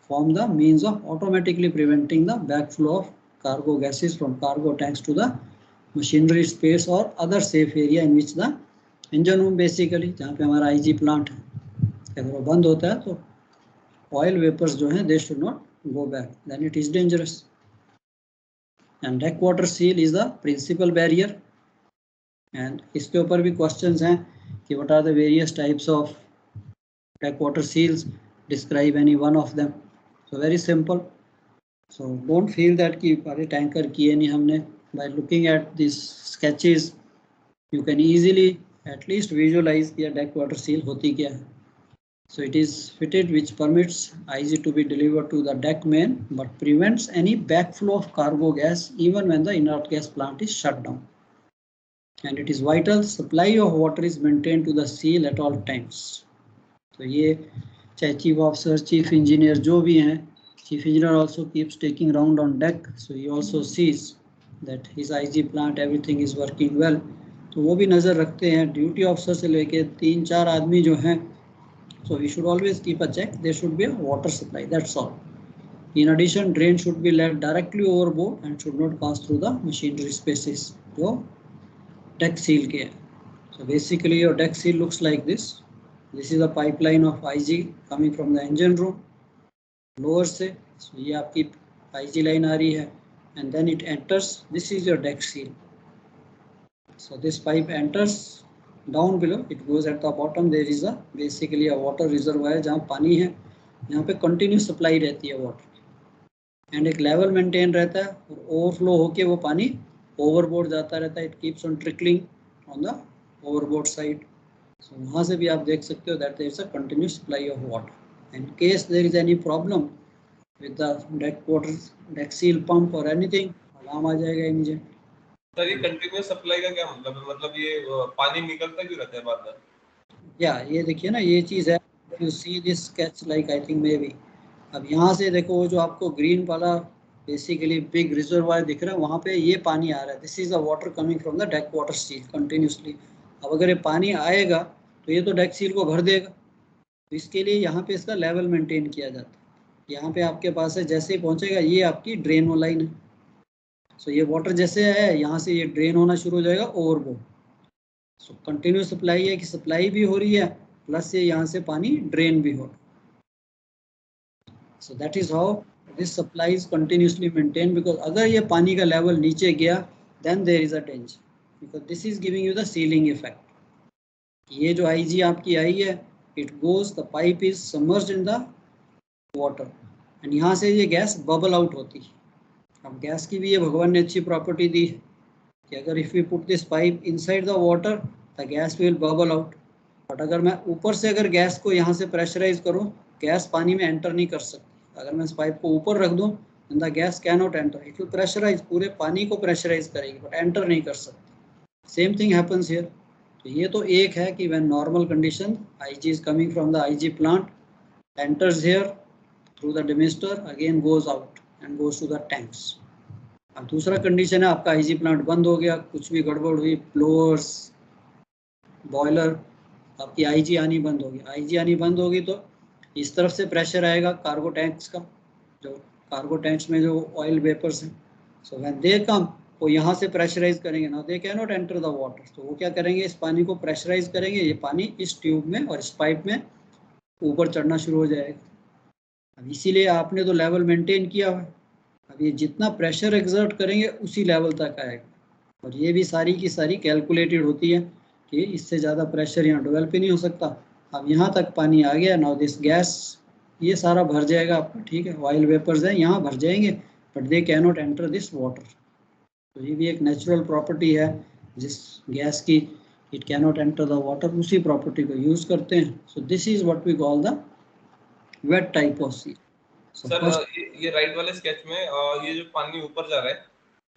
form the means of automatically preventing the backflow of cargo gases from cargo tanks to the machinery space or other safe area in which the engine room basically, जहाँ पे हमारा IG plant है, अगर वो बंद होता है तो oil vapors जो हैं they should not go back, then it is dangerous. And deck water seal is the principal barrier. And इसके ऊपर भी questions हैं कि what are the various types of deck water seals, describe any one of them. So very simple. So don't feel that कि अरे tanker किए नहीं हमने. By looking at these sketches you can easily at least visualize कि deck water seal होती क्या है. So it is fitted which permits IG to be delivered to the deck main but prevents any backflow of cargo gas even when the inert gas plant is shut down. And it is vital supply of water is maintained to the seal at all times. तो ये चाहे chief officer, chief engineer जो भी हैं, chief engineer also keeps taking round on deck, so he also sees that his IG plant everything is working well. तो वो भी नज़र रखते हैं. ड्यूटी ऑफिसर से लेके 3-4 आदमी जो हैं, so we should always keep a check. There should be a water supply, that's all. In addition, drain should be led directly overboard and should not pass through the machinery spaces जो deck seal के हैं. So basically your deck seal looks like this. This is a pipeline of IG coming from the engine room lower से. So ये आपकी IG line आ रही है and then it enters. This is your deck seal. So this pipe enters down below. It goes at the bottom. There is a basically a water reservoir जहाँ पानी है, यहाँ पे continuous supply रहती है water and एक level maintain रहता है और overflow होके वो पानी overboard जाता रहता है. It keeps on trickling on the overboard side. So वहाँ से भी आप देख सकते हो that there is a continuous supply of water. In case there is any problem with the deck seal pump or anything, alarm आ जाएगा immediate. Sir ये continuous supply का क्या मतलब है? मतलब ये पानी निकलता क्यों रहता है बाद में? या ये देखिए ना, ये चीज़ है. You see this sketch like I think maybe. अब यहाँ से देखो वो जो आपको ग्रीन वाला बेसिकली बिग रिजर्वायर दिख रहा है, वहाँ पे ये पानी आ रहा है. This is the water coming from the deck water seal continuously. अब अगर ये पानी आएगा तो ये तो डेक सील को भर देगा. तो इसके लिए यहाँ पे इसका लेवल मेंटेन किया जाता है. यहाँ पे आपके पास है, जैसे ही पहुँचेगा ये आपकी ड्रेन लाइन है. सो ये वाटर जैसे है यहाँ से ये ड्रेन होना शुरू हो जाएगा ओवरबोर्ड. सो कंटिन्यूस सप्लाई है कि सप्लाई भी हो रही है प्लस ये यहाँ से पानी ड्रेन भी हो रहा है. So that is how this supply is continuously maintain. Because अगर ये पानी का लेवल नीचे गया then there is a danger, because this is giving you the sealing effect. ये जो IG आपकी आई है, it goes, the pipe is submerged in the water and यहाँ से ये गैस बबल आउट होती है. अब गैस की भी ये भगवान ने अच्छी प्रॉपर्टी दी है कि अगर if we put this pipe inside the water the gas will bubble out. But अगर मैं ऊपर से अगर गैस को यहाँ से प्रेशराइज करूँ, गैस पानी में एंटर नहीं कर सकती. अगर मैं इस पाइप को ऊपर रख दूँ the gas can not enter. It will pressurise, पूरे पानी को प्रेशराइज करेगी बट एंटर नहीं कर सकती. Same thing happens here. तो ये तो एक है कि when normal condition IG is coming from the IG plant, enters here through the demister, again goes out and goes to the tanks. अब दूसरा कंडीशन है आपका IG प्लांट बंद हो गया, कुछ भी गड़बड़ हुई, ब्लोअर्स, बॉयलर, आपकी IG आनी बंद होगी. IG आनी बंद होगी तो इस तरफ से प्रेशर आएगा कार्गो टैंक्स का, जो कार्गो टैंक्स में जो ऑयल वेपर्स हैं. सो व्हेन दे कम, वो यहाँ से प्रेशराइज करेंगे ना, they can not enter the water. तो वो क्या करेंगे, इस पानी को प्रेशराइज करेंगे, ये पानी इस ट्यूब में और इस पाइप में ऊपर चढ़ना शुरू हो जाएगा. अब इसीलिए आपने तो लेवल मेंटेन किया हुआ है. अब ये जितना प्रेशर एक्सर्ट करेंगे उसी लेवल तक आएगा. और ये भी सारी की सारी कैलकुलेटेड होती है कि इससे ज़्यादा प्रेशर यहाँ डेवलप ही नहीं हो सकता. अब यहाँ तक पानी आ गया. नाउ दिस गैस ये सारा भर जाएगा आपका, ठीक है। ऑयल वेपर्स हैं यहाँ भर जाएंगे, but they can not enter this water. तो ये भी एक नेचुरल प्रॉपर्टी है जिस गैस की, it can not enter the water, उसी प्रॉपर्टी को यूज करते हैं। So this is what we call the wet type of seal. Sir ये राइट वाले स्केच में ये जो पानी ऊपर जा रहा है,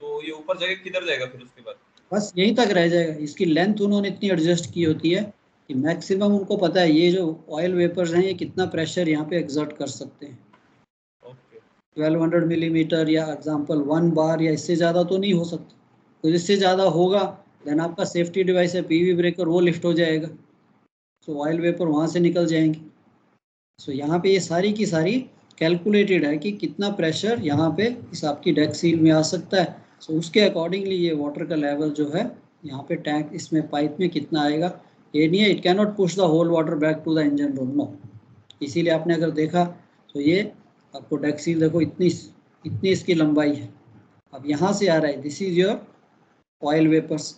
तो ये ऊपर जाके किधर जाएगा फिर उसके बाद? बस यहीं तक रह जाएगा। इसकी लेंथ उन्होंने इतनी एडजस्ट की होती है कि मैक्सिमम उनको पता है ये जो ऑयल वेपर्स हैं ये कितना प्रेशर यहाँ पे एक्सर्ट कर सकते हैं। 1200 मिलीमीटर या एग्जांपल 1 बार या इससे ज़्यादा तो नहीं हो सकता। तो इससे ज़्यादा होगा देन आपका सेफ्टी डिवाइस है पीवी ब्रेकर, वो लिफ्ट हो जाएगा, तो ऑयल वेपर वहाँ से निकल जाएंगे। सो यहाँ पे ये सारी की सारी कैलकुलेटेड है कि कितना प्रेशर यहाँ पे इस आपकी डेक सील में आ सकता है। सो उसके अकॉर्डिंगली ये वाटर का लेवल जो है यहाँ पे टैंक इसमें पाइप में कितना आएगा। ये नहीं है it can not push the whole water back to the engine room, no. इसीलिए आपने अगर देखा तो ये आपको डेक सील देखो इतनी इसकी लंबाई है। अब यहाँ से आ रहा है, this is your oil vapours,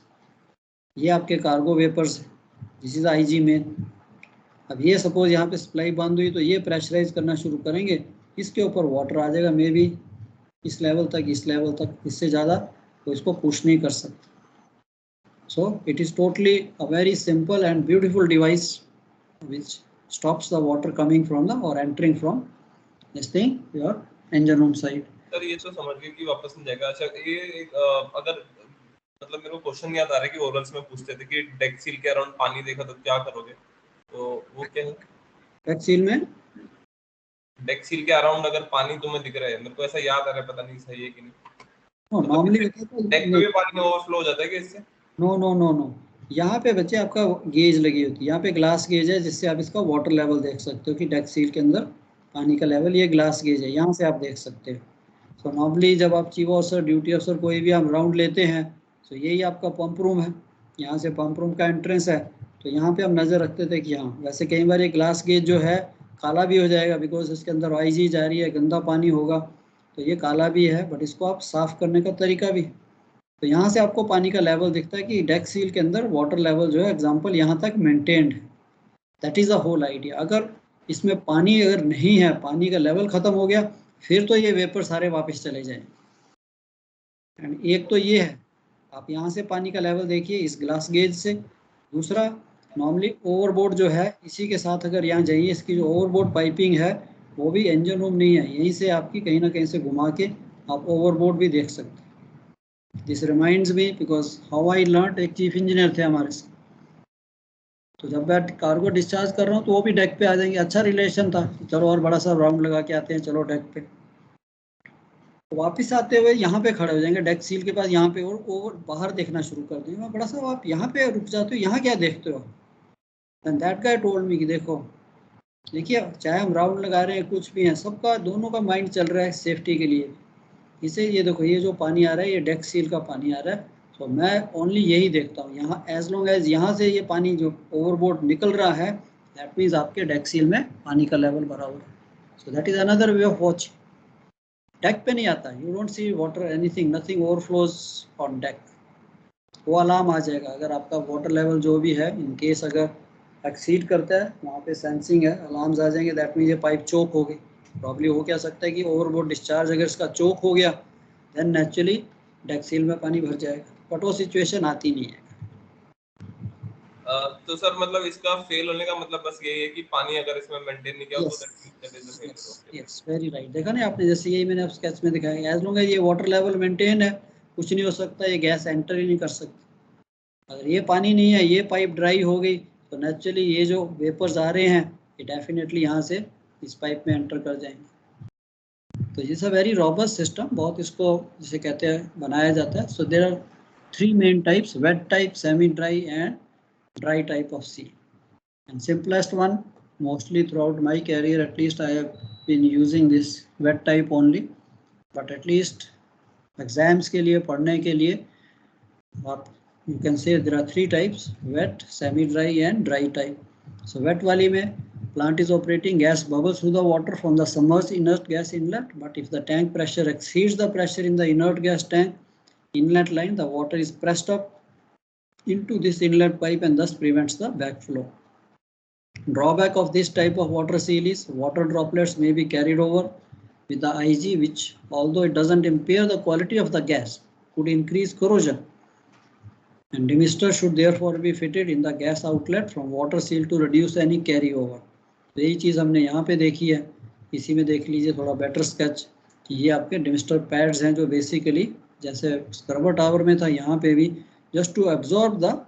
ये आपके cargo vapours, this is IG main. अब ये सपोज यहाँ पे सप्लाई बंद हुई तो ये प्रेशराइज करना शुरू करेंगे, इसके ऊपर वाटर आ जाएगा मे बी इस लेवल तक, इस लेवल तक, इससे ज़्यादा तो इसको पुश नहीं कर सकते। So it is totally a very simple and beautiful device which stops the water coming from the और entering from this thing your engine room side. Sir ये तो समझ गए कि वापस नहीं जाएगा। अच्छा ये एक अगर मतलब मेरे को क्वेश्चन याद आ रहा है कि ओरल्स में पूछते थे कि डेक सील के अराउंड पानी देखा तो क्या करोगे, तो वो क्या है? डेक सील में डेक सील के अराउंड अगर पानी तुम्हें दिख रहा है, मेरे को ऐसा याद आ रहा है, पता नहीं सही है कि नहीं। नॉर्मली डेक पे भी पानी ओवरफ्लो हो जाता है क्या इससे? नो नो नो नो, यहाँ पे बच्चे आपका गेज लगी होती है, यहाँ पे ग्लास गेज है जिससे आप इसका वाटर लेवल देख सकते हो कि डेक सील के अंदर पानी का लेवल, ये ग्लास गेज है, यहाँ से आप देख सकते हो। सो नॉर्मली जब आप चीफ ऑफिसर, ड्यूटी ऑफिसर कोई भी हम राउंड लेते हैं तो यही आपका पंप रूम है, यहाँ से पंप रूम का एंट्रेंस है। तो यहाँ पे हम नज़र रखते थे कि हाँ, वैसे कई बार ये ग्लास गेज जो है काला भी हो जाएगा बिकॉज इसके अंदर आईजी जा रही है, गंदा पानी होगा तो ये काला भी है, बट इसको आप साफ़ करने का तरीका भी। तो यहाँ से आपको पानी का लेवल दिखता है कि डेक सील के अंदर वाटर लेवल जो है एग्जांपल यहाँ तक मेंटेन्ड है। That is the whole idea. अगर इसमें पानी अगर नहीं है, पानी का लेवल ख़त्म हो गया, फिर तो ये वेपर सारे वापस चले जाएं। एंड एक तो ये है, आप यहाँ से पानी का लेवल देखिए इस ग्लास गेज से। दूसरा नॉर्मली ओवरबोर्ड जो है इसी के साथ अगर यहाँ जाइए, इसकी जो ओवरबोर्ड पाइपिंग है वो भी इंजन रूम नहीं है, यहीं से आपकी कहीं ना कहीं से घुमा के आप ओवरबोर्ड भी देख सकते हैं। This reminds me because how I learn, एक चीफ इंजीनियर थे हमारे साथ, तो जब मैं कार्गो डिस्चार्ज कर रहा हूँ तो वो भी डेक पे आ जाएंगे। अच्छा रिलेशन था, चलो और बड़ा सा राउंड लगा के आते हैं, चलो डेक पे। तो वापस आते हुए यहाँ पे खड़े हो जाएंगे डेक सील के पास, यहाँ पे, और बाहर देखना शुरू कर देंगे। मैं बड़ा सा, आप यहाँ पे रुक जाते हो, यहाँ क्या देखते हो? And that guy told me कि देखो, देखिए चाहे हम राउंड लगा रहे हैं कुछ भी है, सबका दोनों का माइंड चल रहा है सेफ्टी के लिए। इसे ये देखो, ये जो पानी आ रहा है ये डेक सील का पानी आ रहा है, तो मैं ओनली यही देखता हूँ यहाँ। एज लॉन्ग एज यहाँ से ये पानी जो ओवरबोर्ड निकल रहा है, दैट मीन्स आपके डेक सील में पानी का लेवल बराबर है। So that is another way of watch. Deck पे नहीं आता, you don't see water anything, nothing overflows on deck. वो अलार्म आ जाएगा अगर आपका वाटर लेवल जो भी है इन केस अगर एक्सीड करता है, वहाँ पे सेंसिंग है, अलार्म्स आ जाएंगे, दैट मीन्स ये पाइप चोक हो गई। प्रॉब्ली हो क्या सकता है कि ओवरबोर्ड डिस्चार्ज अगर इसका चोक हो गया देन नेचुरली डेक सील में पानी भर जाएगा, बट वो सिचुएशन आती नहीं है। तो सर मतलब इसका फेल होने का मतलब बस यही है कि पानी अगर इसमें मेंटेन नहीं किया तो that is fail. Yes, very right. देखा ना आपने, जैसे यही मैंने स्केच में दिखाया, एज लॉन्ग एज ये वाटर लेवल मेंटेन है, कुछ नहीं हो सकता, ये गैस एंटर ही नहीं कर सकती। अगर ये पानी नहीं है, ये पाइप ड्राई हो गई, तो नेचुरली ये जो वेपर्स आ रहे हैं ये डेफिनेटली यहाँ से इस पाइप में एंटर कर जाएंगे। तो ये सब वेरी रॉबस्ट सिस्टम, बहुत इसको जिसे कहते हैं बनाया जाता है। So there are 3 main types, wet type, semi dry and dry type of seal. And simplest one, mostly throughout my career at least I have been using this wet type only, but at least exams के लिए, पढ़ने के लिए आप you can say there are 3 types, wet, semi dry and dry type. So wet वाली में plant is operating, gas bubbles through the water from the submerged inert gas inlet, but if the tank pressure exceeds the pressure in the inert gas tank inlet line, the water is pressed up into this inlet pipe and thus prevents the backflow. Drawback of this type of water seal is water droplets may be carried over with the IG, which, although it doesn't impair the quality of the gas, could increase corrosion. And demister should therefore be fitted in the gas outlet from water seal to reduce any carryover. तो यही चीज़ हमने यहाँ पे देखी है, इसी में देख लीजिए थोड़ा बेटर स्केच कि ये आपके demister पैड्स हैं जो बेसिकली जैसे स्क्रबर टावर में था, यहाँ पे भी just to absorb the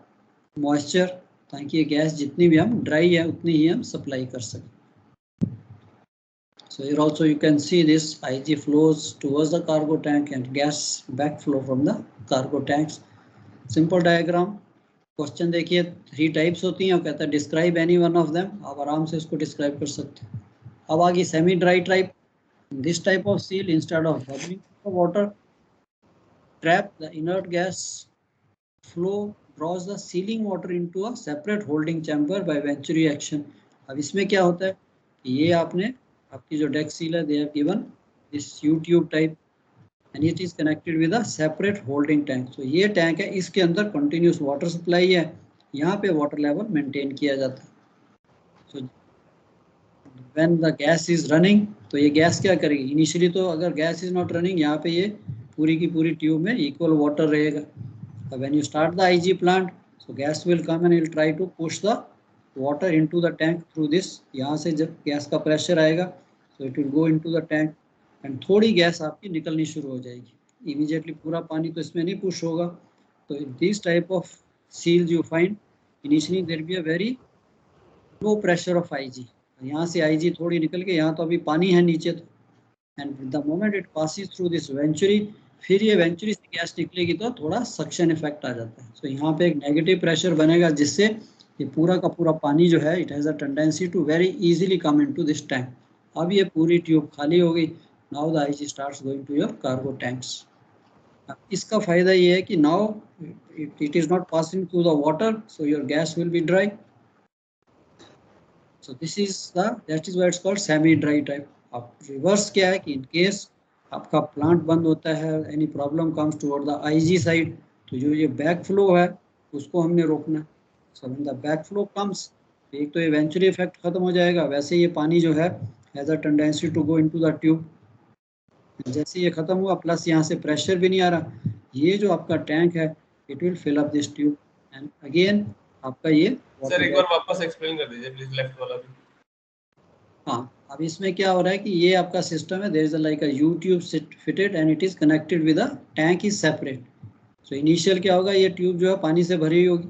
moisture, ताकि ये गैस जितनी भी हम ड्राई है उतनी ही हम सप्लाई कर सकें. So here also you can see this IG flows towards the cargo tank and gas backflow from the cargo tanks. Simple diagram. Question देखिए 3 टाइप्स होती हैं और कहता है describe any one of them. आप आराम से इसको डिस्क्राइब कर सकते हैं. अब आगे semi dry type. This type of seal instead of bubbling water trap the inert gas flow draws the sealing water into a separate holding chamber by venturi action. अब इसमें क्या होता है कि ये आपने आपकी जो डेक सील है, they have given this U-tube type and it is connected with a separate holding tank. So ये टैंक है, इसके अंदर continuous water supply है, यहाँ पे water level maintain किया जाता है. So when the gas is running, तो ये गैस क्या करेगी? Initially तो अगर gas is not running, यहाँ पे ये पूरी की पूरी ट्यूब में equal water रहेगा. When you start the IG plant, so gas will come and it will try to push the water into the tank through this. यहाँ से जब गैस का प्रेशर आएगा, so it will go into the tank and थोड़ी gas आपकी निकलनी शुरू हो जाएगी. Immediately पूरा पानी तो इसमें नहीं पुश होगा. तो this type of seals you find initially there will be a very low pressure of IG. यहाँ से IG थोड़ी निकल के, यहाँ तो अभी पानी है नीचे तो, and the moment it passes through this venturi, फिर ये वेंचुरी से गैस निकलेगी तो थोड़ा सक्शन इफेक्ट आ जाता है. तो यहाँ पे एक नेगेटिव प्रेशर बनेगा जिससे ये पूरा का पूरा पानी जो है it has a tendency to very easily come into this tank. अब ये पूरी ट्यूब खाली हो गई. Now the IG starts going to your cargo tanks. इसका फायदा ये है कि now it is not passing through the water, so your gas will be dry. So this is that is why it's called semi dry type. अब reverse क्या है कि in case आपका प्लांट बंद होता है, any problem comes toward the IG side, तो जो ये बैक फ्लो है उसको हमने रोकना है. So when the back flow comes, एक तो ये वेंचुरी इफेक्ट खत्म हो जाएगा, वैसे ये पानी जो है has a tendency to go into the tube. जैसे ये खत्म हुआ, प्लस यहाँ से प्रेशर भी नहीं आ रहा, ये जो आपका टैंक है it will fill up this tube and again आपका ये. सर एक बार वापस एक्सप्लेन कर दीजिए प्लीज लेफ्ट वाला भी. हाँ, अब इसमें क्या हो रहा है कि ये आपका सिस्टम है, there is like a U tube fitted and it is connected with a tank is separate. So initial क्या होगा, ये ट्यूब जो है पानी से भरी हुई होगी.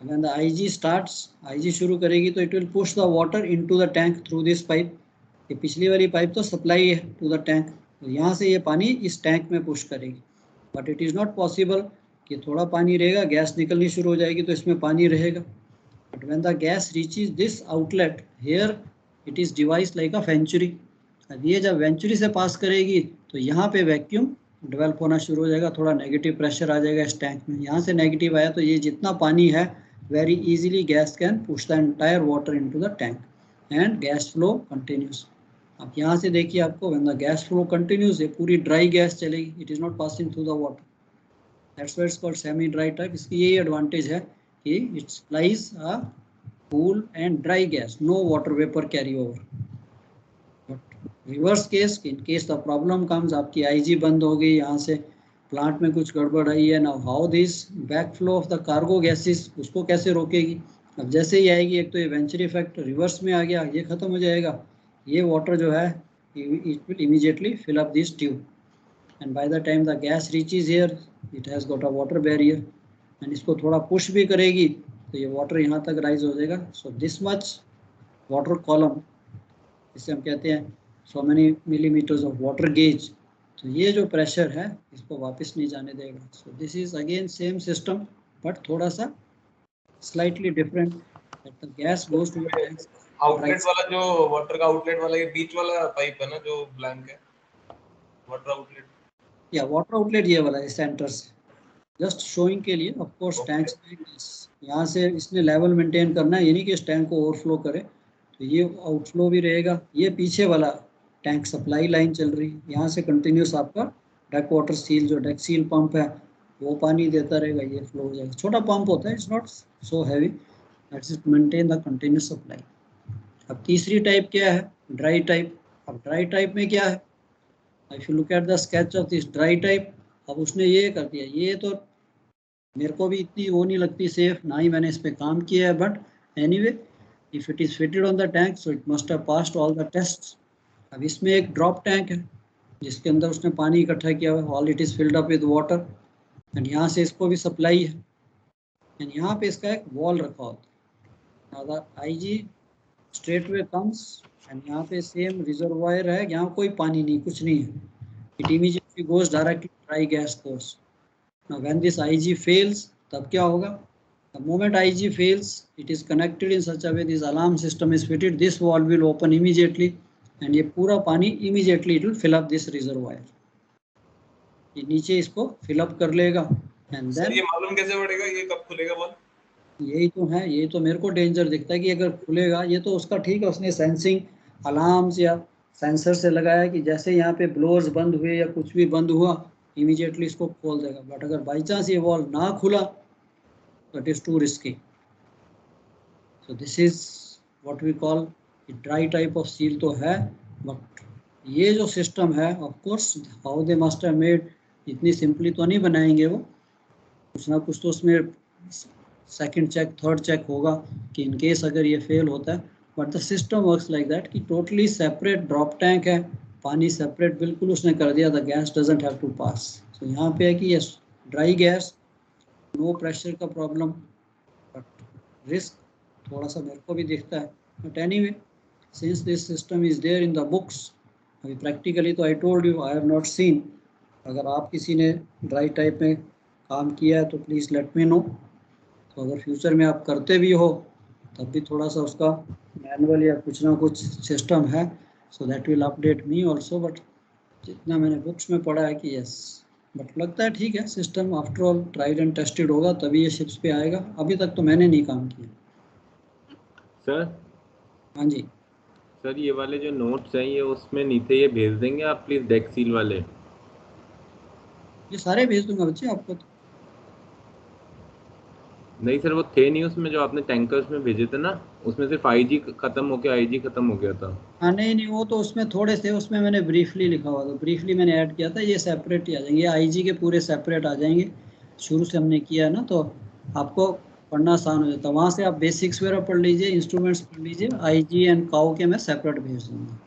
When the IG starts, IG शुरू करेगी तो it will push the water into the tank through this pipe. ये पिछली वाली पाइप तो सप्लाई है टू द टैंक, तो यहाँ से ये पानी इस टैंक में पुश करेगी. But it is not possible कि थोड़ा पानी रहेगा, गैस निकलनी शुरू हो जाएगी तो इसमें पानी रहेगा. But when the gas reaches this outlet here, it is device like a venturi. अब ये जब वेंचुरी से पास करेगी तो यहाँ पे वैक्यूम डेवलप होना शुरू हो जाएगा, थोड़ा नेगेटिव प्रेशर आ जाएगा इस टैंक में. यहाँ से नेगेटिव आया तो ये जितना पानी है very easily gas can push the entire water into the tank and gas flow continuous. अब यहाँ से देखिए आपको when the gas flow continuous, ये पूरी ड्राई गैस चलेगी, it is not passing through the water. That's why it's called semi dry type. इसकी यही एडवांटेज है कि it supplies a cool and dry gas, no water vapor carry over. But reverse case, in case the problem comes, आपकी IG बंद हो गई, यहाँ से प्लांट में कुछ गड़बड़ आई है, now how this backflow of the cargo gases, उसको कैसे रोकेगी. अब जैसे ही आएगी, एक तो ये वेंचुरी इफेक्ट रिवर्स में आ गया, ये खत्म हो जाएगा, ये वाटर जो है it will immediately fill up this tube and by the time the gas reaches here, it has got a water barrier and इसको थोड़ा पुश भी करेगी तो ये वाटर यहाँ तक राइज हो जाएगा. So this much water column, जिसे हम कहते हैं so many millimetres of water gauge. तो ये जो प्रेशर है इसको वापस नहीं जाने देगा. So this is again same system but थोड़ा सा slightly different. The gas goes to outlet वाला, जो वाटर का आउटलेट वाला, ये बीच वाला पाइप है ना जो ब्लैंक है, वाटर आउटलेट. या वाटर आउटलेट ये वाला है सेंटर से, जस्ट शोइंग के लिए. ऑफ कोर्स टैंक्स यहाँ से इसने लेवल मेंटेन करना है, ये नहीं कि इस टैंक को ओवरफ्लो करे, तो ये आउटफ्लो भी रहेगा. ये पीछे वाला टैंक सप्लाई लाइन चल रही है, यहाँ से कंटिन्यूस आपका डेक वाटर सील, जो डेक सील पंप है वो पानी देता रहेगा, ये फ्लो हो जाएगा. छोटा पंप होता है, it's not so heavy that's it maintain the continuous supply. अब तीसरी टाइप क्या है? Dry type. अब ड्राई टाइप में क्या है? If you look at the sketch of this dry type, अब उसने ये कर दिया, ये तो मेरे को भी इतनी वो नहीं लगती सेफ, ना ही मैंने इस पे काम किया है, but anyway if it is fitted on the tank so it must have passed all the tests. अब इसमें एक ड्रॉप टैंक है जिसके अंदर उसने पानी इकट्ठा किया हुआ है, all it is filled up with water, and यहाँ से इसको भी सप्लाई है, एंड यहाँ पे इसका एक वॉल रखा होता है। IG straightway comes and यहाँ पे सेम रिजर्वायर है, यहाँ कोई पानी नहीं, कुछ नहीं है, it immediately goes directly to dry gas source. Now when this IG fails, तब क्या होगा? The moment IG fails, it is connected in such a way this alarm system is fitted, this valve will open immediately and ये पूरा पानी immediately it will fill up this reservoir. ये नीचे इसको fill up कर लेगा and then ये मालूम कैसे पड़ेगा ये कब खुलेगा बॉल? यही तो है, यही तो मेरे को डेंजर दिखता है कि अगर खुलेगा, ये तो उसका ठीक है, उसने सेंसिंग अलार्म्स या सेंसर से लगाया कि जैसे यहाँ पे ब्लोअर्स बंद हुए या कुछ भी बंद हुआ इमीडिएटली इसको खोल देगा, बट अगर बाई चांस ये वॉल्व ना खुला तो it is too risky. So this is what we call dry type of seal तो है, बट ये जो सिस्टम है of course how they must have made, इतनी सिंपली तो नहीं बनाएंगे वो, कुछ ना कुछ तो उसमें सेकंड चेक थर्ड चेक होगा कि इन केस अगर ये फेल होता है, but the system works like that कि टोटली सेपरेट ड्रॉप टैंक है, पानी सेपरेट बिल्कुल उसने कर दिया, the gas doesn't have to pass. So यहाँ पे है कि ये ड्राई गैस, नो प्रेशर का प्रॉब्लम, बट रिस्क थोड़ा सा मेरे को भी दिखता है, but anyway since this system is there in the books, अभी प्रैक्टिकली तो I told you I have not seen, अगर आप किसी ने ड्राई टाइप में काम किया है तो प्लीज़ लेट मी नो। तो अगर फ्यूचर में आप करते भी हो तब भी थोड़ा सा उसका मैनुअल या कुछ ना कुछ सिस्टम है, so that will update me also, but जितना मैंने बुक्स में पढ़ा है कि यस, बट लगता है ठीक है system, after all tried and tested होगा तभी ये शिप्स पे आएगा, अभी तक तो मैंने नहीं काम किया। सर हाँ जी सर, ये वाले जो नोट्स हैं ये उसमें नहीं थे, ये भेज देंगे आप प्लीज, डेक सील वाले। ये सारे भेज दूंगा बच्चे आपको। तो नहीं सर, वो थे नहीं उसमें जो आपने टैंकर्स में भेजे थे ना, उसमें सिर्फ IG खत्म हो गया, IG खत्म हो गया था। हाँ नहीं वो तो उसमें थोड़े थे, उसमें मैंने ब्रीफली लिखा हुआ था, ब्रीफली मैंने ऐड किया था, ये सेपरेट ही आ जाएंगे, IG के पूरे सेपरेट आ जाएंगे, शुरू से हमने किया है ना तो आपको पढ़ना आसान हो जाता है। वहाँ से आप बेसिक्स वगैरह पढ़ लीजिए, इंस्ट्रूमेंट्स पढ़ लीजिए, IG एंड काउ के मैं सेपरेट भेज दूँगा।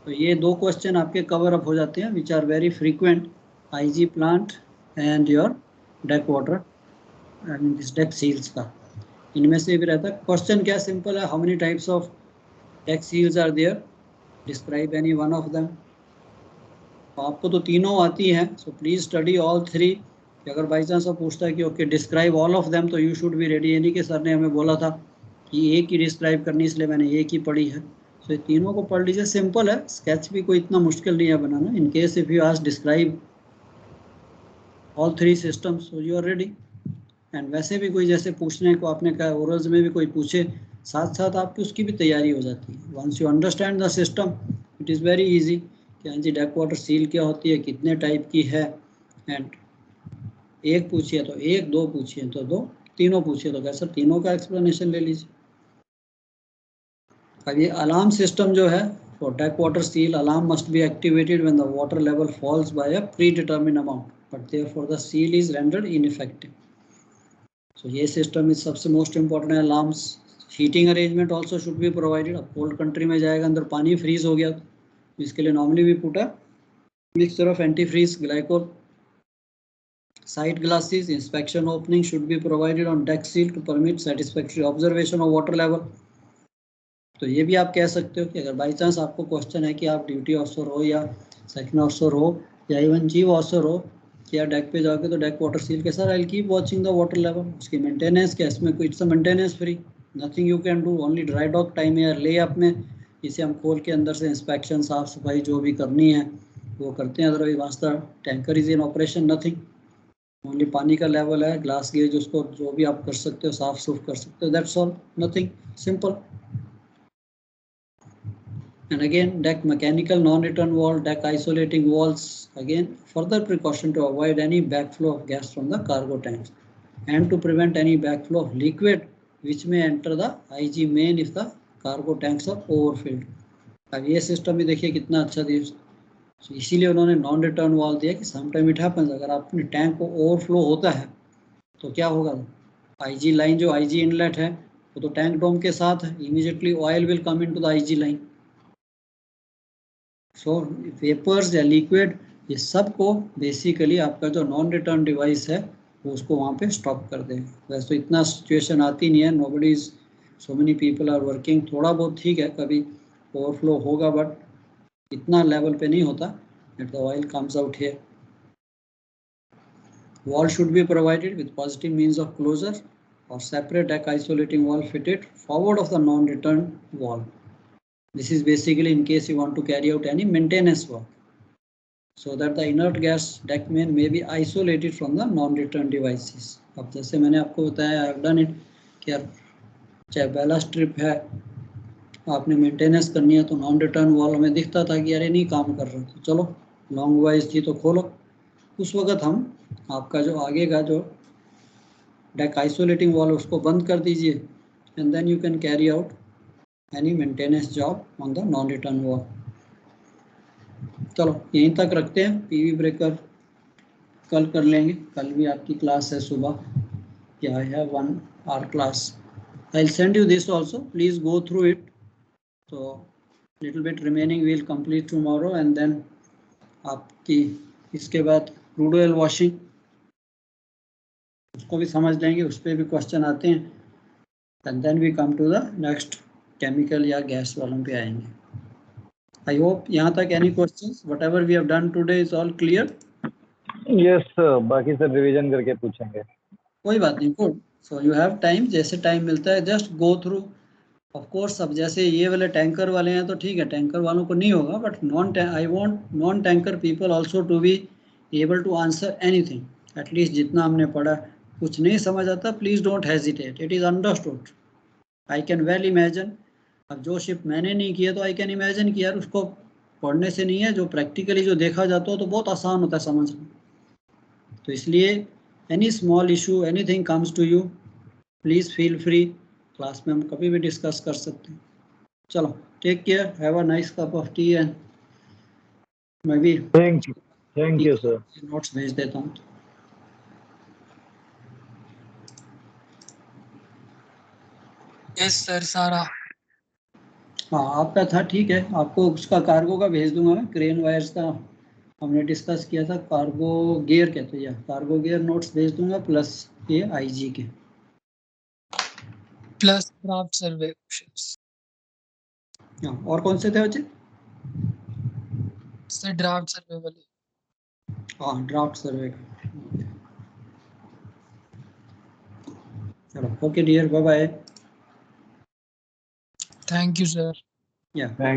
तो ये दो क्वेश्चन आपके कवर अप हो जाते हैं which are very frequent, IG plant and your deck water and this deck seals का, इनमें से भी रहता है। क्वेश्चन क्या सिंपल है, how many types of deck seals are there, describe any one of them. आपको तो तीनों आती हैं, so please study all three. अगर बाई चांस आप पूछता है कि okay describe all of them, तो यू शुड बी रेडी, यानी कि सर ने हमें बोला था कि एक ही डिस्क्राइब करनी, इसलिए मैंने एक ही पढ़ी है। सो ये तीनों को पढ़ लीजिए, सिंपल है, स्केच भी कोई इतना मुश्किल नहीं है बनाना। In case if you ask describe all three systems so you are ready. And वैसे भी कोई जैसे पूछने को आपने कहा ओरल्स में भी कोई पूछे, साथ साथ आपकी उसकी भी तैयारी हो जाती है। Once you understand the system it is very easy कि हाँ जी डेक वाटर सील क्या होती है, कितने टाइप की है, एंड एक पूछिए तो एक, दो पूछिए तो दो, तीनों पूछिए तो कैसे तीनों का एक्सप्लेनेशन ले लीजिए। अब ये अलार्म सिस्टम जो है for deck water seal, alarm must be activated when the water level falls by a predetermined amount, but therefore the seal is rendered ineffective. So ये सिस्टम इज सबसे most important है। Alarms heating arrangement also should be provided. अब cold country में जाएगा, अंदर पानी freeze हो गया, तो इसके लिए नॉर्मली भी put a mixture of anti freeze glycol. Side glasses inspection opening should be provided on deck seal to permit satisfactory observation of water level. तो ये भी आप कह सकते हो कि अगर बाई चांस आपको क्वेश्चन है कि आप ड्यूटी ऑफिसर हो या सेकंड ऑफिसर हो या इवन चीफ ऑफिसर हो, या डेक पे जाओगे तो डेक वाटर सील के sir I will keep watching the water level, उसकी मेंटेनेंस क्या, इसमें कोई it's maintenance free, nothing you can do, only dry dock time या ले अप में इसे हम खोल के अंदर से इंस्पेक्शन साफ सफाई जो भी करनी है वो करते हैं। Otherwise once the tanker is in operation nothing, only पानी का लेवल है, ग्लास गेज उसको जो भी आप कर सकते हो साफ सुफ कर सकते हो, that's all, nothing, simple. And again deck mechanical non-return wall, deck isolating walls, again further precaution to avoid any backflow of gas from the cargo tanks and to prevent any backflow of liquid which may enter the IG main if the cargo tanks are overfilled. अब ये system भी देखिए कितना अच्छा दिया, so इसीलिए उन्होंने non return wall दिया कि समटाइम इट हैपेंस, अगर आपने टैंक को ओवरफ्लो होता है तो क्या होगा, IG लाइन जो IG इनलेट है वो तो टैंक डोम के साथ है, immediately oil will come into the IG line. So vapours या लिक्विड ये सब को बेसिकली आपका जो नॉन रिटर्न डिवाइस है वो उसको वहाँ पे स्टॉप कर देगा। वैसे तो इतना सिचुएशन आती नहीं है, nobody is, so many people are working, थोड़ा बहुत ठीक है कभी ओवरफ्लो होगा बट इतना लेवल पे नहीं होता that the oil comes out here. Wall should be provided with positive means of closure or separate deck isolating wall fitted forward of the non-return wall. This is basically in case you want to carry out any maintenance work, so that the inert gas deck main may be isolated from the non-return devices. अब जैसे मैंने आपको बताया, I have done it, कि यार चाहे पहला strip है आपने मेंटेनेंस करनी है तो नॉन रिटर्न वॉल हमें दिखता था कि यार ये नहीं काम कर रहा, तो चलो लॉन्ग वाइज थी तो खोलो, उस वक्त हम आपका जो आगे का जो डेक आइसोलेटिंग वॉल उसको बंद कर दीजिए and then you can carry out any maintenance job on the non return valve. चलो यहीं तक रखते हैं, पीवी ब्रेकर कल कर लेंगे, कल भी आपकी क्लास है सुबह, या I have 1 hour class, I will send you this also, please go through it. तो little bit remaining we will complete tomorrow and then आपकी इसके बाद क्रूड ऑयल वॉशिंग उसको भी समझ लेंगे, उस पर भी क्वेश्चन आते हैं, and then we come to the next chemical या गैस वालों पे आएंगे। आई होप यहाँ तक any questions, whatever we have done today is all clear? Yes sir, बाकी सब रिवीजन करके पूछेंगे। कोई बात नहीं, good, so you have time, जैसे टाइम मिलता है just go through. Of course अब जैसे ये वाले टैंकर वाले हैं तो ठीक है, टैंकर वालों को नहीं होगा, but I want non tanker people also to be able to answer anything, at least जितना हमने पढ़ा। कुछ नहीं समझ आता, please don't hesitate, it is understood. I can well imagine, अब जो शिप मैंने नहीं किया तो आई कैन इमेजिन कि यार उसको पढ़ने से नहीं है, जो प्रैक्टिकली जो देखा जाता हो तो बहुत आसान होता है समझना। तो इसलिए any small issue, anything comes to you, please feel free, class में हम कभी भी डिस्कस कर सकते हैं। चलो take care, have a nice cup of tea, and मैं भी थैंक यू सर, नोट्स भेज देता हूँ। यस सर सारा। हाँ आपका था ठीक है, आपको उसका कार्गो का भेज दूंगा मैं, क्रेन वायर्स का हमने डिस्कस किया था, कार्गो गियर कहते हैं, कार्गो गियर नोट्स भेज दूंगा, प्लस ये IG के, प्लस ड्राफ्ट सर्वे क्वेश्चंस। हाँ और कौन से थे बच्चे? सर ड्राफ्ट सर्वे वाले। हाँ ड्राफ्ट सर्वे का। चलो okay dear, bye bye. Thank you sir. या